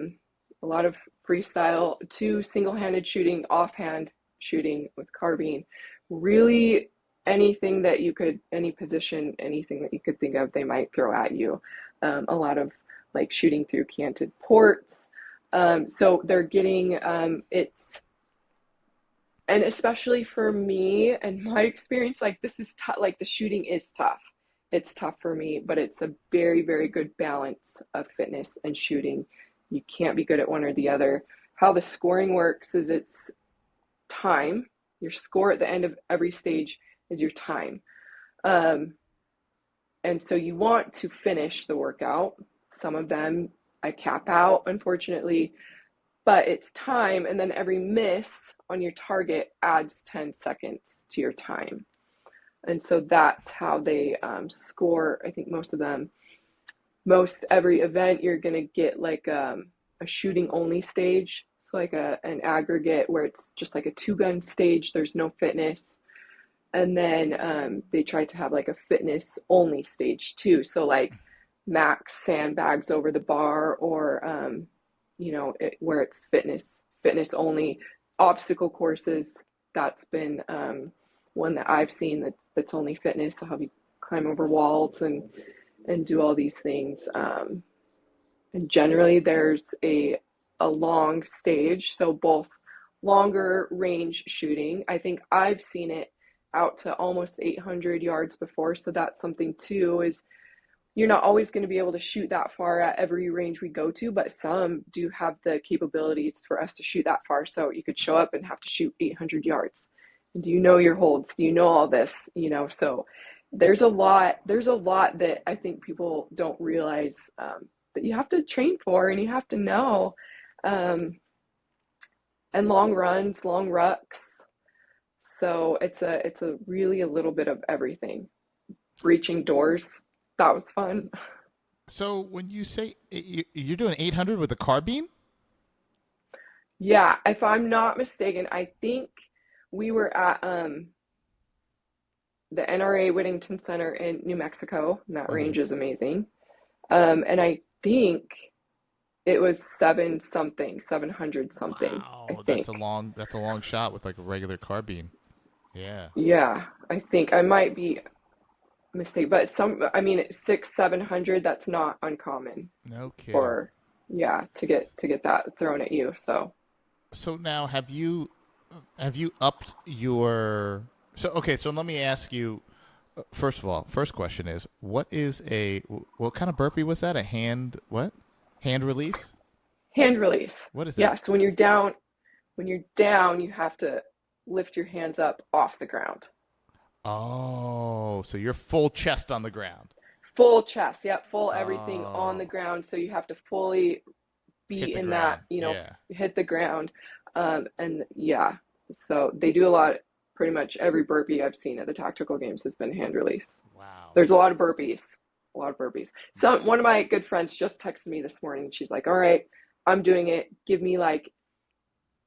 lot of freestyle, to single-handed shooting, offhand shooting with carbine. Really anything that you could, any position, anything that you could think of, they might throw at you. A lot of like shooting through canted ports. So they're getting, and especially for me and my experience, like this is tough, like the shooting is tough. It's tough for me, but it's a very, very good balance of fitness and shooting. You can't be good at one or the other. How the scoring works is it's time. Your score at the end of every stage is your time. And so you want to finish the workout. Some of them I cap out, unfortunately, but it's time. And then every miss on your target adds 10 seconds to your time. And so that's how they score. I think most every event, you're going to get like a shooting only stage. So like an aggregate where it's just like a 2-gun stage. There's no fitness. And then they try to have like a fitness only stage too. So like max sandbags over the bar, or, where it's fitness fitness only. Obstacle courses, that's been one that I've seen that's only fitness. So have you climb over walls and do all these things. And generally there's a long stage, so both longer range shooting. I think I've seen it out to almost 800 yards before, so that's something too, is you're not always going to be able to shoot that far at every range we go to, but some do have the capabilities for us to shoot that far. So you could show up and have to shoot 800 yards. And do you know your holds? Do you know all this? So there's a lot that I think people don't realize, that you have to train for and you have to know. And long runs, long rucks. So it's a really a little bit of everything. Breaching doors, that was fun. So when you say you're doing 800 with a carbine? Yeah, if I'm not mistaken, I think we were at the NRA Whittington Center in New Mexico, and that Hmm. range is amazing. And I think it was 700 something, I Wow, think. that's a long shot with like a regular carbine. Yeah. Yeah, I think I might be mistaken, but I mean, 700, that's not uncommon No kidding. for, yeah, to get that thrown at you. So, So now have you upped your so okay, so let me ask you first of all, first question is what kind of burpee was that? A hand what? Hand release? hand release. What is that? Yeah, so when you're down, you have to lift your hands up off the ground. Oh, so you're full chest on the ground. Full chest, yep, full everything on the Oh, ground. So you have to fully hit be the in that, ground. Yeah. hit the ground. And yeah, so they do a lot, pretty much every burpee I've seen at the tactical games has been hand release. Wow. There's a lot of burpees, a lot of burpees. One of my good friends just texted me this morning. She's like, all right, I'm doing it. Give me like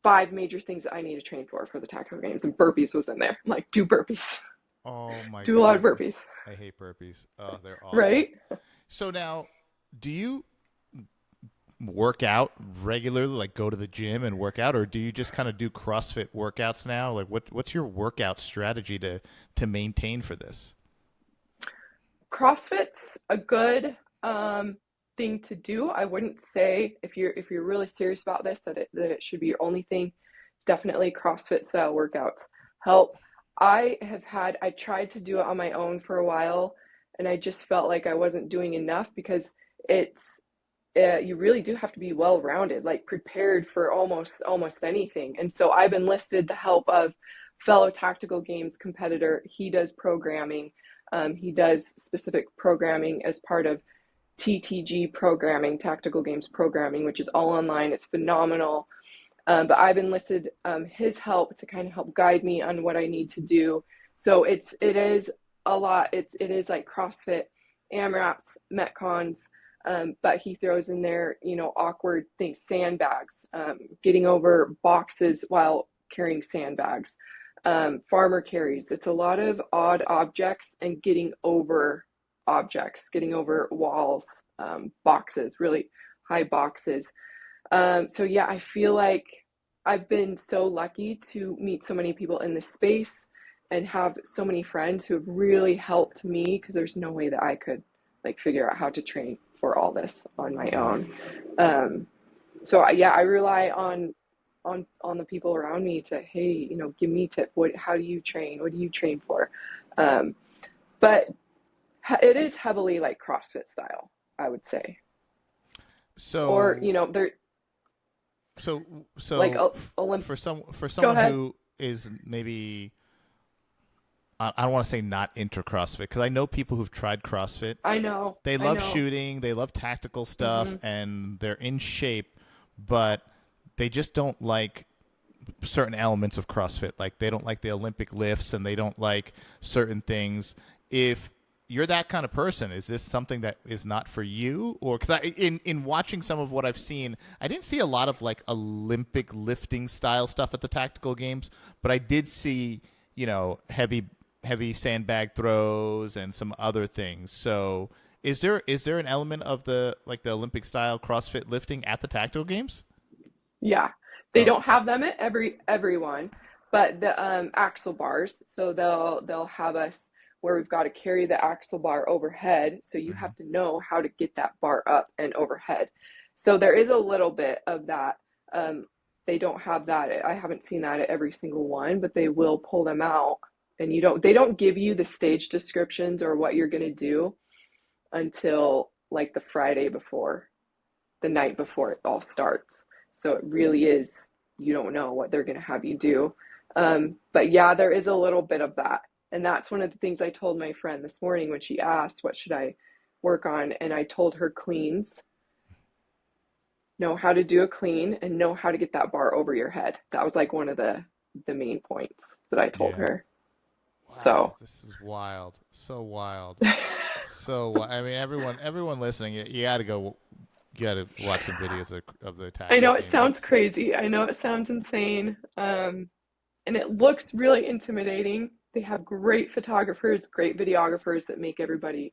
five major things that I need to train for the tactical games. And burpees was in there. I'm like, do burpees, Oh my do a lot of God. burpees, I hate burpees. Oh, they're awful. right? So now, do you work out regularly, like go to the gym and work out, or do you just kind of do CrossFit workouts now? Like, what's your workout strategy to maintain for this? CrossFit's a good thing to do. I wouldn't say if you're really serious about this that it should be your only thing. Definitely CrossFit style workouts help. I tried to do it on my own for a while, and I just felt like I wasn't doing enough because it's you really do have to be well rounded, like prepared for almost anything. And so I've enlisted the help of fellow tactical games competitor. He does programming. He does specific programming as part of TTG programming, tactical games programming, which is all online. It's phenomenal. But I've enlisted his help to kind of help guide me on what I need to do. So it is a lot. It is like CrossFit, AMRAPs, Metcons, but he throws in there, awkward things, sandbags, getting over boxes while carrying sandbags, farmer carries. It's a lot of odd objects and getting over objects, getting over walls, boxes, really high boxes. So yeah, I feel like I've been so lucky to meet so many people in this space and have so many friends who have really helped me because there's no way that I could like figure out how to train for all this on my Right. own. Um, yeah, I rely on the people around me to, hey, give me tips. How do you train? What do you train for? Um, but it is heavily like CrossFit style, I would say. Or, So there so like so Olymp. for Go someone ahead. who is maybe I don't want to say not into CrossFit because I know people who've tried CrossFit. I know. They I love know. shooting, they love tactical Hmm. stuff, and they're in shape, but they just don't like certain elements of CrossFit. Like they don't like the Olympic lifts and they don't like certain things. If you're that kind of person, is this something that is not for you? Or because in watching some of what I've seen, I didn't see a lot of like Olympic lifting style stuff at the tactical games, but I did see heavy sandbag throws and some other things. So is there an element of the Olympic style CrossFit lifting at the tactical games? Yeah. They Oh, don't have them at everyone, but the axle bars. So they'll have us where we've got to carry the axle bar overhead. So you hmm have to know how to get that bar up and overhead. So there is a little bit of that. Um, they don't have that. I haven't seen that at every single one, but they will pull them out. And they don't give you the stage descriptions or what you're gonna do until like the Friday before, the night before it all starts. So it really is, you don't know what they're going to have you do. But yeah, there is a little bit of that. And that's one of the things I told my friend this morning when she asked, what should I work on? And I told her cleans, know how to do a clean and know how to get that bar over your head. That was like one of the main points that I told yeah. her. Wow, So this is wild. So wild. I mean, everyone listening, you got to go. You got to watch some videos of the I know tactical it games. sounds It's crazy. I know it sounds insane. And it looks really intimidating. They have great photographers, great videographers that make everybody,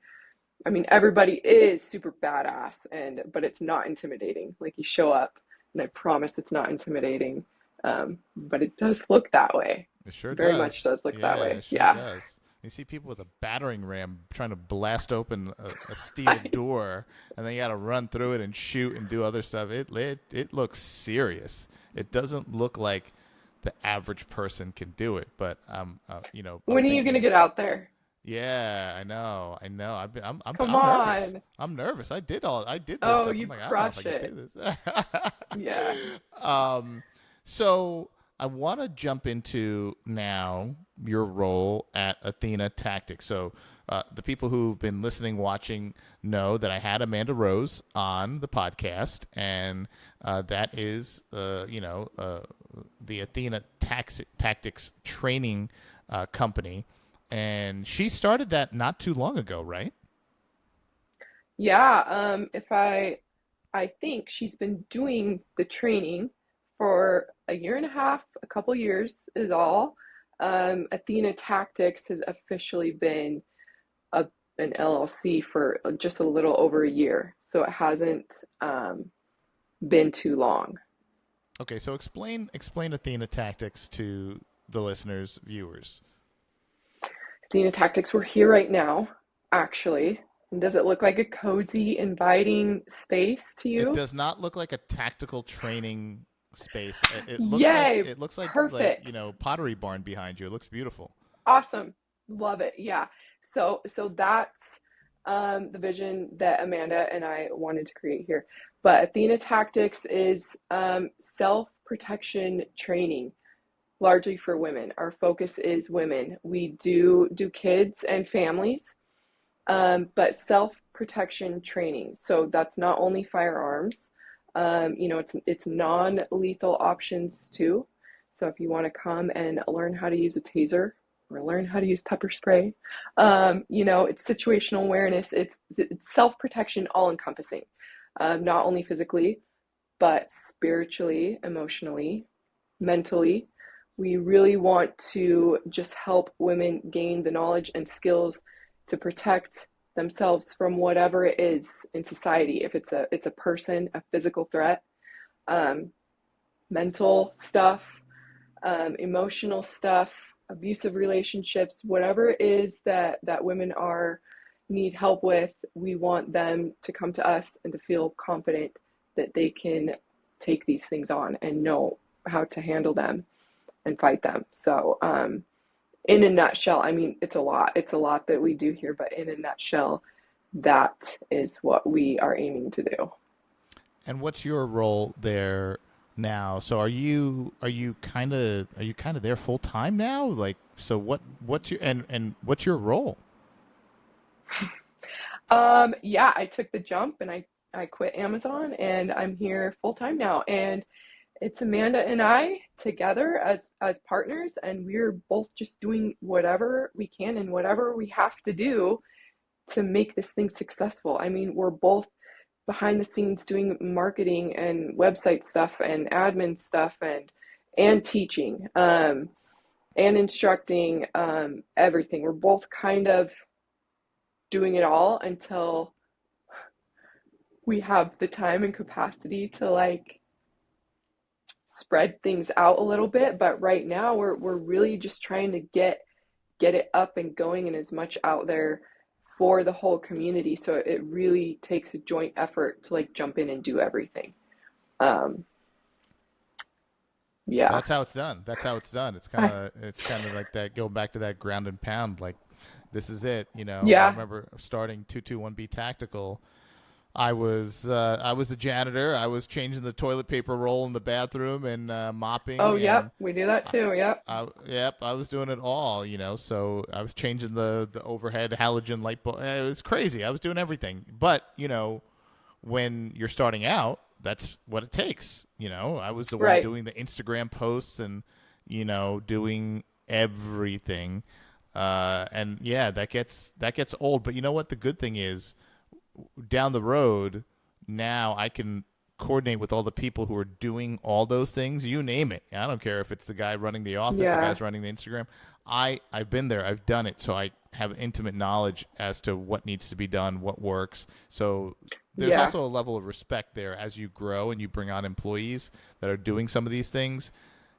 I mean, everybody is super badass, but it's not intimidating. Like you show up and I promise it's not intimidating. But it does look that way. It sure Very much does. does look that Yeah, way. it sure Yeah. does. You see people with a battering ram trying to blast open a steel I, door, and then you got to run through it and shoot and do other stuff. It looks serious. It doesn't look like the average person can do it. But I'm when are you going to thinking, get out there? yeah, I know. Come I'm nervous. on. I'm nervous. I did this Oh, stuff. I'm you like, I don't know if I crush can it. do this. Yeah. um, so I want to jump into now your role at Athena Tactics. So the people who've been listening, watching, know that I had Amanda Rose on the podcast, and that is, the Athena Tactics training company, and she started that not too long ago, right? Yeah. If I think she's been doing the training for a year and a half, a couple years is all. Athena Tactics has officially been a, an LLC for just a little over a year, so it hasn't been too long. Okay, so explain Athena Tactics to the listeners, viewers. Athena Tactics, we're here right now, actually. And does it look like a cozy, inviting space to It you? does not look like a tactical training space. Yay! It looks like Perfect. Pottery Barn behind you. It looks beautiful. Awesome. Love it. Yeah. So that's the vision that Amanda and I wanted to create here. But Athena Tactics is self-protection training, largely for women. Our focus is women. We do kids and families, but self-protection training. So that's not only firearms. It's non-lethal options too. So if you want to come and learn how to use a taser or learn how to use pepper spray, it's situational awareness. It's self-protection, all encompassing, not only physically but spiritually, emotionally, mentally. We really want to just help women gain the knowledge and skills to protect themselves from whatever it is in society. If it's a person, a physical threat, um, mental stuff, emotional stuff, abusive relationships, whatever it is that women are need help with, we want them to come to us and to feel confident that they can take these things on and know how to handle them and fight them. So, in a nutshell, I mean, it's a lot. It's a lot that we do here, but in a nutshell, that is what we are aiming to do. And what's your role there now? So are you kind of there full time now? Like, so what's your and what's your role? Yeah, I took the jump and I quit Amazon and I'm here full time now. And it's Amanda and I together as partners, and we're both just doing whatever we can and whatever we have to do to make this thing successful. I mean, we're both behind the scenes doing marketing and website stuff and admin stuff and teaching and instructing everything. We're both kind of doing it all until we have the time and capacity to like spread things out a little bit. But right now we're really just trying to get it up and going and as much out there for the whole community. So it really takes a joint effort to like jump in and do everything. Um, yeah. That's how it's done. That's how it's done. It's kind of like that. Going back to that ground and pound. Like this is it. I Yeah. remember starting 221B Tactical. I was a janitor. I was changing the toilet paper roll in the bathroom and Oh, mopping yep. and We do that too. Yep. yep, I was doing it all. So I was changing the overhead halogen light bulb. It was crazy. I was doing everything. But when you're starting out, that's what it takes. I was the one Right. doing the Instagram posts and doing everything. And yeah, that gets old. But you know what? The good thing is, down the road, now I can coordinate with all the people who are doing all those things. You name it. I don't care if it's the guy running the office, the Yeah. guy's running the Instagram. I've been there. I've done it. So I have intimate knowledge as to what needs to be done, what works. So there's Yeah. also a level of respect there as you grow and you bring on employees that are doing some of these things.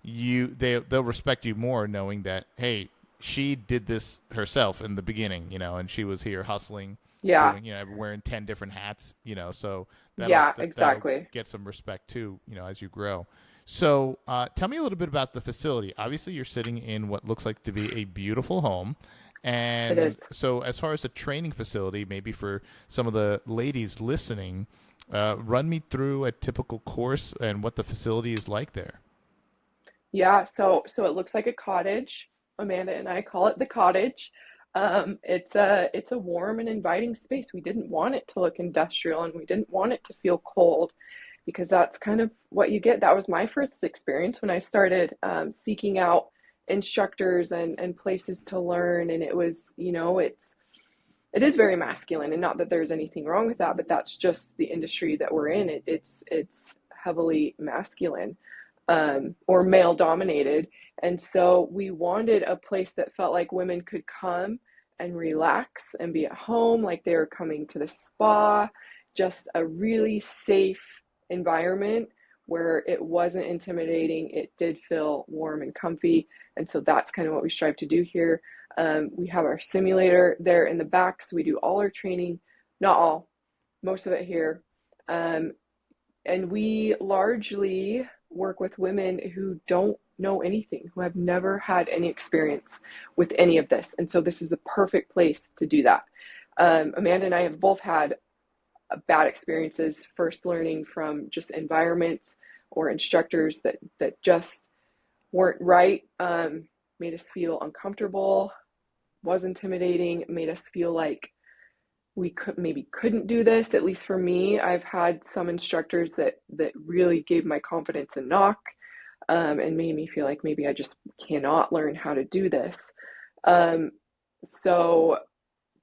They'll respect you more knowing that, hey, she did this herself in the beginning, and she was here hustling, Yeah. doing, wearing 10 different hats, so that'll Yeah, that'll exactly. get some respect too, as you grow. So tell me a little bit about the facility. Obviously, you're sitting in what looks like to be a beautiful home. It is. And so, as far as the training facility, maybe for some of the ladies listening, run me through a typical course and what the facility is like there. Yeah, so it looks like a cottage. Amanda and I call it the cottage. It's a warm and inviting space. We didn't want it to look industrial and we didn't want it to feel cold because that's kind of what you get. That was my first experience when I started seeking out instructors and places to learn. And it was, it is very masculine, and not that there's anything wrong with that, but that's just the industry that we're in. It's heavily masculine, or male dominated. And so we wanted a place that felt like women could come and relax and be at home, like they were coming to the spa, just a really safe environment where it wasn't intimidating. It did feel warm and comfy. And so that's kind of what we strive to do here. We have our simulator there in the back, so we do all our training, not all, most of it here. Um, and we largely work with women who don't know anything, who have never had any experience with any of this. And so this is the perfect place to do that. Amanda and I have both had bad experiences first learning from just environments or instructors that just weren't right, made us feel uncomfortable, was intimidating, made us feel like we couldn't do this. At least for me, I've had some instructors that really gave my confidence a knock, and made me feel like maybe I just cannot learn how to do this. Um, so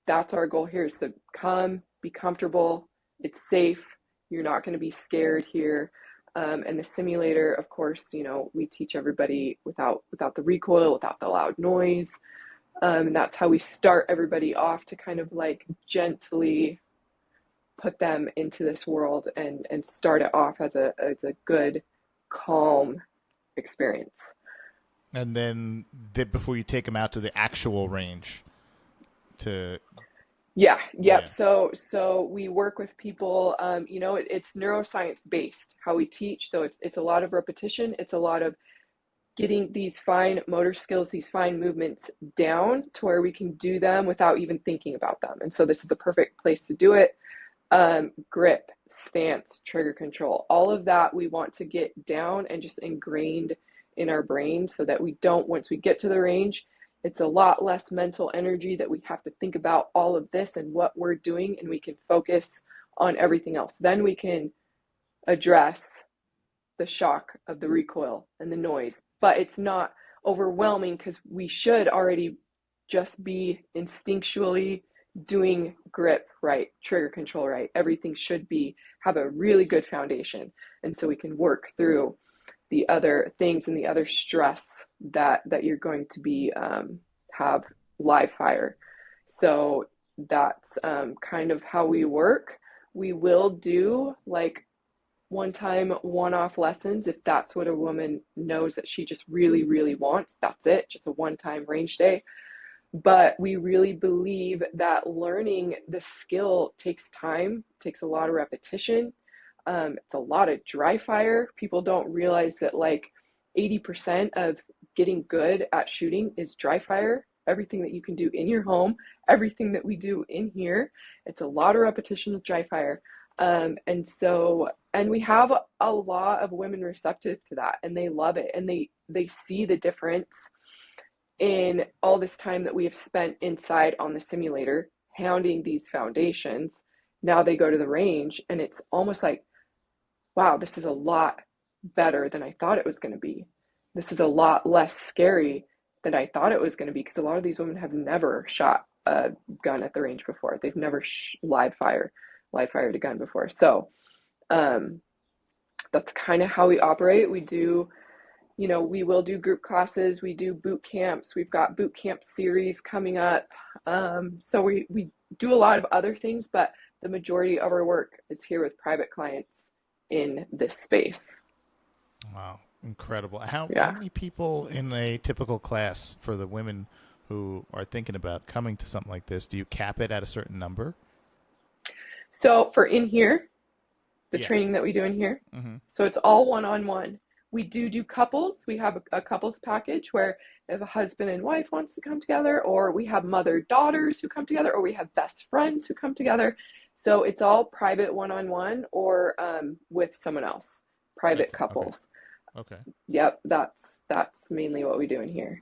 that's our goal here, is to come, be comfortable, it's safe, you're not going to be scared here. And the simulator, of course, we teach everybody without the recoil, without the loud noise. And that's how we start everybody off, to kind of like gently put them into this world and start it off as a good, calm experience. And then before you take them out to the actual range to, Yeah, yep. yeah. So we work with people. It's neuroscience based how we teach. So it's a lot of repetition. It's a lot of getting these fine motor skills, these fine movements down to where we can do them without even thinking about them. And so this is the perfect place to do it. Grip, stance, trigger control, all of that we want to get down and just ingrained in our brains, so that we don't, once we get to the range, it's a lot less mental energy that we have to think about all of this and what we're doing, and we can focus on everything else. Then we can address the shock of the recoil and the noise, but it's not overwhelming because we should already just be instinctually doing grip right, trigger control right. Everything should be have a really good foundation, and so we can work through the other things and the other stress that you're going to be have live fire. So that's kind of how we work. We will do like one-time, one-off lessons. If that's what a woman knows that she just really, really wants, that's it, just a one-time range day. But we really believe that learning the skill takes time, takes a lot of repetition. It's a lot of dry fire. People don't realize that like 80% of getting good at shooting is dry fire. Everything that you can do in your home, everything that we do in here, it's a lot of repetition with dry fire. And we have a lot of women receptive to that, and they love it, and they see the difference in all this time that we have spent inside on the simulator hounding these foundations. Now they go to the range, and it's almost like, wow, this is a lot better than I thought it was going to be. This is a lot less scary than I thought it was going to be, because a lot of these women have never shot a gun at the range before. They've never live fired a gun before. So that's kind of how we operate. We do, we will do group classes. We do boot camps. We've got boot camp series coming up. So we do a lot of other things, but the majority of our work is here with private clients in this space. Wow, incredible. How Yeah. many people in a typical class for the women who are thinking about coming to something like this? Do you cap it at a certain number? So for in here, the Yeah. training that we do in here, Mm-hmm. so it's all one-on-one. We do couples. We have a couples package where if a husband and wife wants to come together, or we have mother-daughters who come together, or we have best friends who come together. So it's all private one-on-one, or with someone else, private couples. Okay. Yep, that's mainly what we do in here.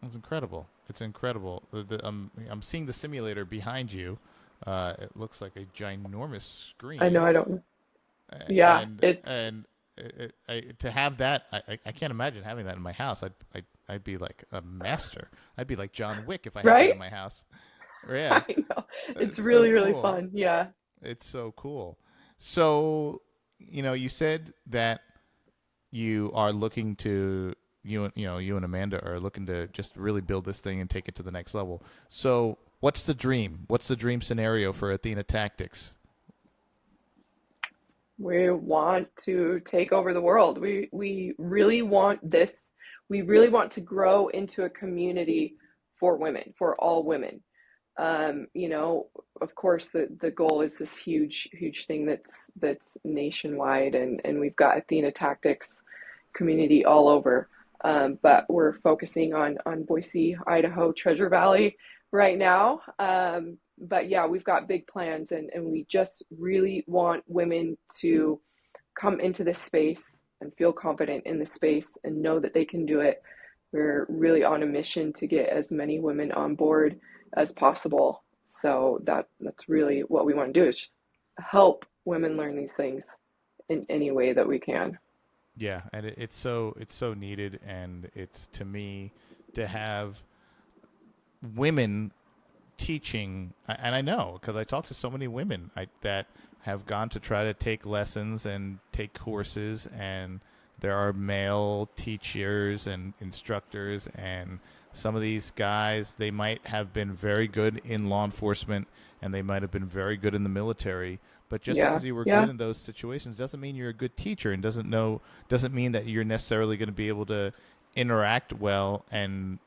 That's incredible. It's incredible. I'm seeing the simulator behind you. It looks like a ginormous screen. I know, I don't. Yeah, and to have that, I can't imagine having that in my house. I'd be like a master. I'd be like John Wick if I had that in my house. Yeah, I know. It's really, so really cool. fun. Yeah. It's so cool. So, you said that you are looking to you and Amanda are looking to just really build this thing and take it to the next level. So, what's the dream? What's the dream scenario for Athena Tactics? We want to take over the world. We really want this. We really want to grow into a community for women, for all women. Of course, the goal is this huge, huge thing that's nationwide, and we've got Athena Tactics community all over. But we're focusing on Boise, Idaho, Treasure Valley right now. But yeah, we've got big plans, and we just really want women to come into this space and feel confident in the space and know that they can do it. We're really on a mission to get as many women on board as possible. So that's really what we want to do, is just help women learn these things in any way that we can. Yeah, and it's so needed, and it's, to me, to have women teaching, and I know because I talk to so many women that have gone to try to take lessons and take courses, and there are male teachers and instructors, and some of these guys, they might have been very good in law enforcement, and they might have been very good in the military, but just because you were good in those situations doesn't mean you're a good teacher, and doesn't mean that you're necessarily going to be able to interact well and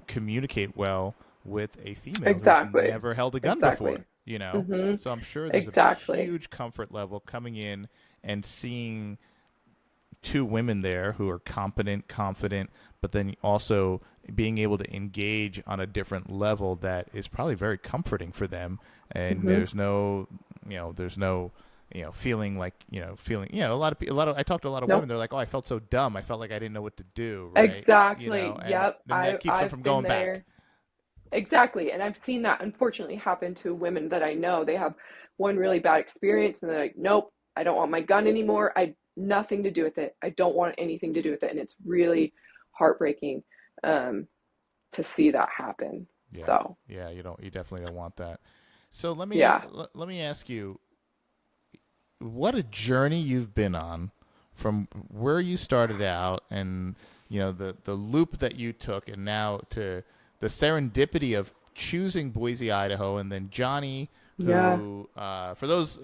communicate well with a female who's never held a gun before, Mm-hmm. So I'm sure there's a huge comfort level coming in and seeing two women there who are competent, confident, but then also being able to engage on a different level that is probably very comforting for them. And there's no feeling like, a lot of, I talked to a lot of women. They're like, oh, I felt so dumb. I felt like I didn't know what to do. Right? Exactly. Yep. And that keeps them from going back. Exactly. And I've seen that unfortunately happen to women that I know. They have one really bad experience and they're like, nope, I don't want my gun anymore. Nothing to do with it. I don't want anything to do with it. And it's really heartbreaking to see that happen. Yeah. So yeah, you definitely don't want that. So let me ask you, what a journey you've been on from where you started out, and the loop that you took, and now to the serendipity of choosing Boise, Idaho, and then Johnny, who, for those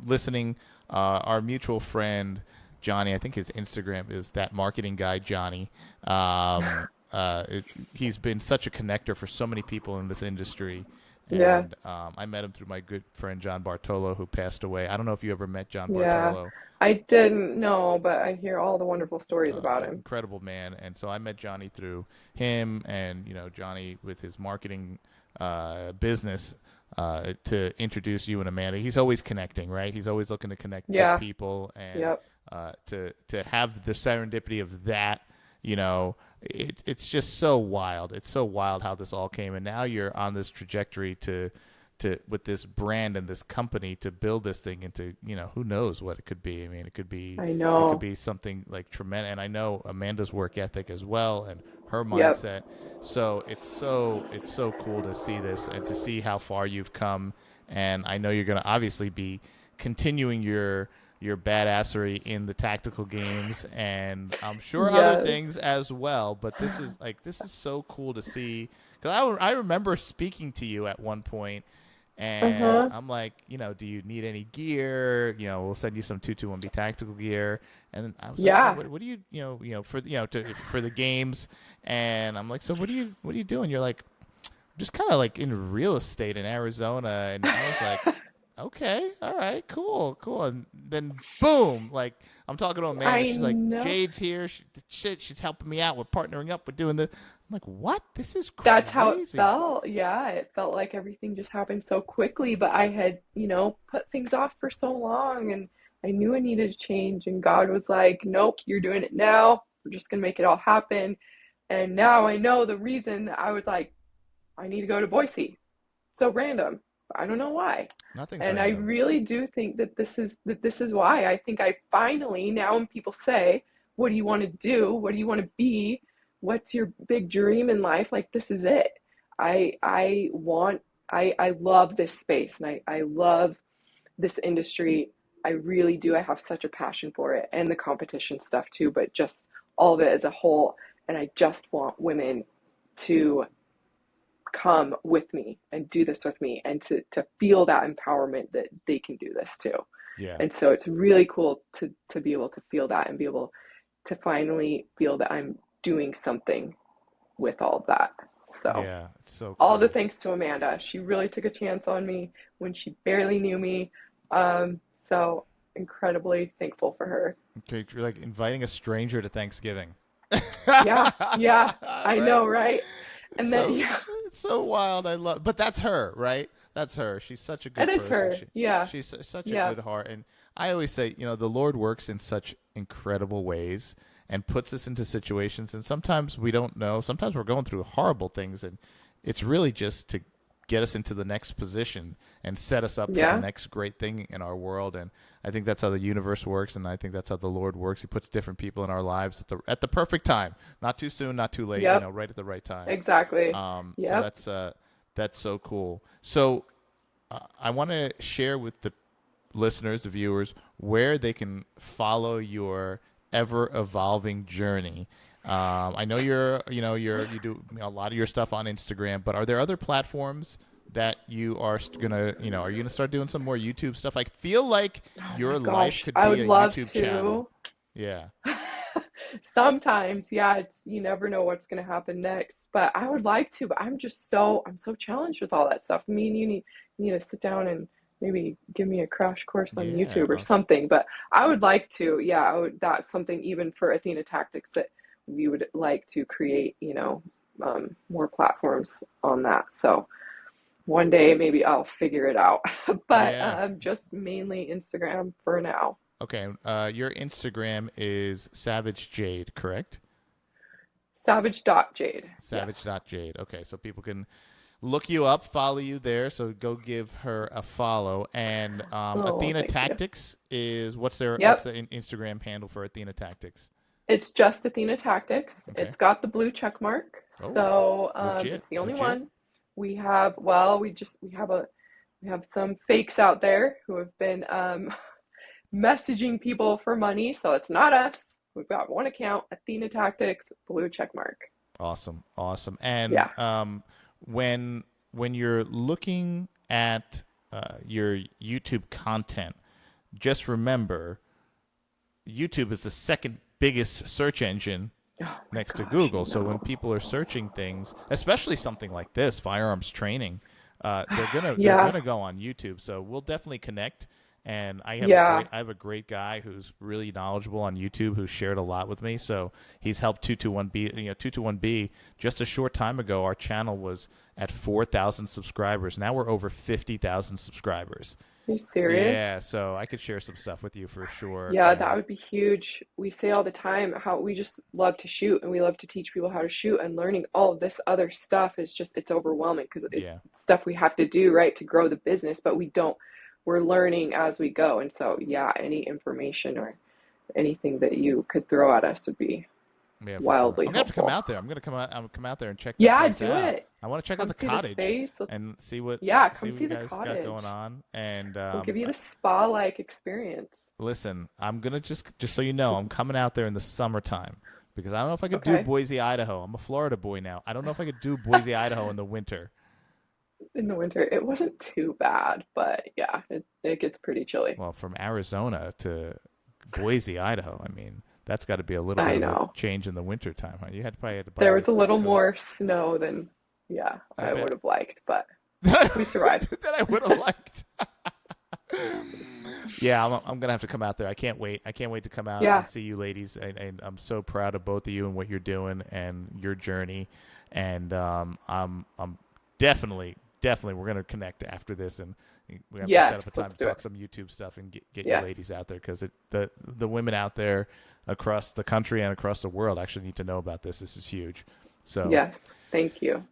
listening, our mutual friend Johnny, I think his Instagram is that marketing guy Johnny. Um, he's been such a connector for so many people in this industry. Yeah. And I met him through my good friend John Bartolo, who passed away. I don't know if you ever met John Yeah. Bartolo. I didn't know, but I hear all the wonderful stories about him. Incredible man. And so I met Johnny through him, and Johnny with his marketing business to introduce you and Amanda. He's always connecting, right? He's always looking to connect good Yeah. people, and Yep. to have the serendipity of that. It's just so wild. It's so wild how this all came, and now you're on this trajectory to with this brand and this company to build this thing into who knows what it could be. I mean, I it could know. be something like tremendous. And I know Amanda's work ethic as well and her Yep. mindset. So it's so cool to see this and to see how far you've come. And I know you're going to obviously be continuing your badassery in the tactical games, and I'm sure other Yes. things as well. But this is so cool to see, because I remember speaking to you at one point, and Uh-huh. I'm like, do you need any gear? We'll send you some 221B tactical gear. And I was like, so Yeah. what do you, for for the games? And I'm like, so what are you doing? You're like, just kind of like in real estate in Arizona. And I was like, okay, all right, cool. And then boom, like I'm talking to Amanda. I She's like, know. Jade's here. She's helping me out. We're partnering up. We're doing this. I'm like, what? This is That's how it crazy. felt. Yeah, it felt like everything just happened so quickly, but I had, put things off for so long and I knew I needed to change and God was like, "Nope, you're doing it now. We're just going to make it all happen." And now I know the reason that I was like, I need to go to Boise. So random. I don't know why. Nothing's And I random. really do think that this is why. I think I finally now when people say, "What do you want to do? What do you want to be? What's your big dream in life?" Like this is it. I love this space and I love this industry. I really do. I have such a passion for it and the competition stuff too, but just all of it as a whole. And I just want women to come with me and do this with me and to feel that empowerment that they can do this too. Yeah. And so it's really cool to be able to feel that and be able to finally feel that I'm doing something with all of that. So Yeah. It's so all the cool. thanks to Amanda. She really took a chance on me when she barely knew me. So incredibly thankful for her. Okay, you're like inviting a stranger to Thanksgiving. Yeah, yeah, I Right? know, right? And then So yeah, it's so wild. But that's her, right? That's her. She's such a it good is person. her. Yeah, She's such a yeah, good heart. And I always say, the Lord works in such incredible ways and puts us into situations. And sometimes we don't know. Sometimes we're going through horrible things, and it's really just to get us into the next position and set us up for the yeah. next great thing in our world. And I think that's how the universe works, and I think that's how the Lord works. He puts different people in our lives at the perfect time, not too soon, not too late. Yep, Right at the right time. exactly. So Yep. that's so cool. So I want to share with the listeners, the viewers, where they can follow your ever evolving journey. I know you do a lot of your stuff on Instagram, but are there other platforms that you are are you gonna start doing some more YouTube stuff? I feel like Oh my your life gosh, could I be would a love YouTube channel. to. Yeah. Sometimes, yeah, it's you never know what's going to happen next, but I would like to, but I'm so challenged with all that stuff. Me and you need to sit down and maybe give me a crash course on Yeah. YouTube or something, but I would like to. Yeah, that's something even for Athena Tactics that we would like to create, more platforms on that. So one day maybe I'll figure it out, but Yeah. just mainly Instagram for now. Okay. Your Instagram is Savage Jade, correct? Savage.jade. Yes. Savage.jade. Okay, so people can look you up, follow you there. So go give her a follow. And Oh, Athena thank you. Tactics is what's Yep. the Instagram handle for Athena Tactics? It's just Athena Tactics. Okay. It's got the blue check mark. Oh, So legit, it's the only legit. one. We have some fakes out there who have been messaging people for money. So it's not us. We've got one account, Athena Tactics, blue check mark. Awesome, awesome. And Yeah. when you're looking at your YouTube content, just remember YouTube is the second biggest search engine Oh my next to gosh, Google. So when no. people are searching things, especially something like this, firearms training, they're Yeah, gonna go on YouTube. So we'll definitely connect. And yeah, I have a great guy who's really knowledgeable on YouTube who's shared a lot with me. So he's helped 221B. 221B just a short time ago. Our channel was at 4,000 subscribers. Now we're over 50,000 subscribers. are you serious? Yeah, so I could share some stuff with you for sure. Yeah, that And would be huge. We say all the time how we just love to shoot and we love to teach people how to shoot, and learning all of this other stuff is just, it's overwhelming because it's yeah, stuff we have to do, right, to grow the business, but we're learning as we go. And so, yeah, any information or anything that you could throw at us would be yeah, for sure. wildly I'm gonna have to come helpful. out there. I'm gonna come out. I'm gonna come out there and check that Yeah, place do out. it. I want to check out Come the see the cottage space. and Yeah, see come what see you the guys got cottage. going on. And We'll give you the spa-like experience. listen, I'm gonna just so you know, I'm coming out there in the summertime because I don't know if I could do Okay. Boise, Idaho. I'm a Florida boy now. I don't know if I could do Boise, Idaho in the winter. In the winter, it wasn't too bad, but yeah, it gets pretty chilly. Well, from Arizona to Boise, Idaho, I mean, that's got to be a little bit I of a know. change in the winter time, huh? Probably had to buy There was a a little coat. more snow than, yeah, I I would bet. have liked, but we survived. That I would have liked. Yeah, I'm gonna have to come out there. I can't wait. I can't wait to come out and Yeah, see you, ladies. And I'm so proud of both of you and what you're doing and your journey. And I'm definitely we're gonna connect after this, and we have to set yes, up a time let's to do talk it. some YouTube stuff and get you Yes, ladies out there because the women out there across the country and across the world actually need to know about this. This is huge. So yes, thank you.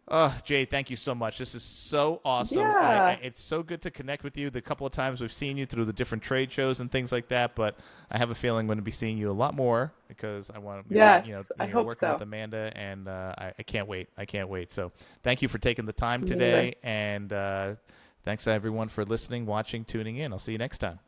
Jay, thank you so much. This is so awesome. Yeah, It's so good to connect with you. The couple of times we've seen you through the different trade shows and things like that, but I have a feeling I'm going to be seeing you a lot more because I want to, yes, I you're hope working with so. Amanda, and I can't wait. I can't wait. So thank you for taking the time Me neither. today, and thanks everyone for listening, watching, tuning in. I'll see you next time.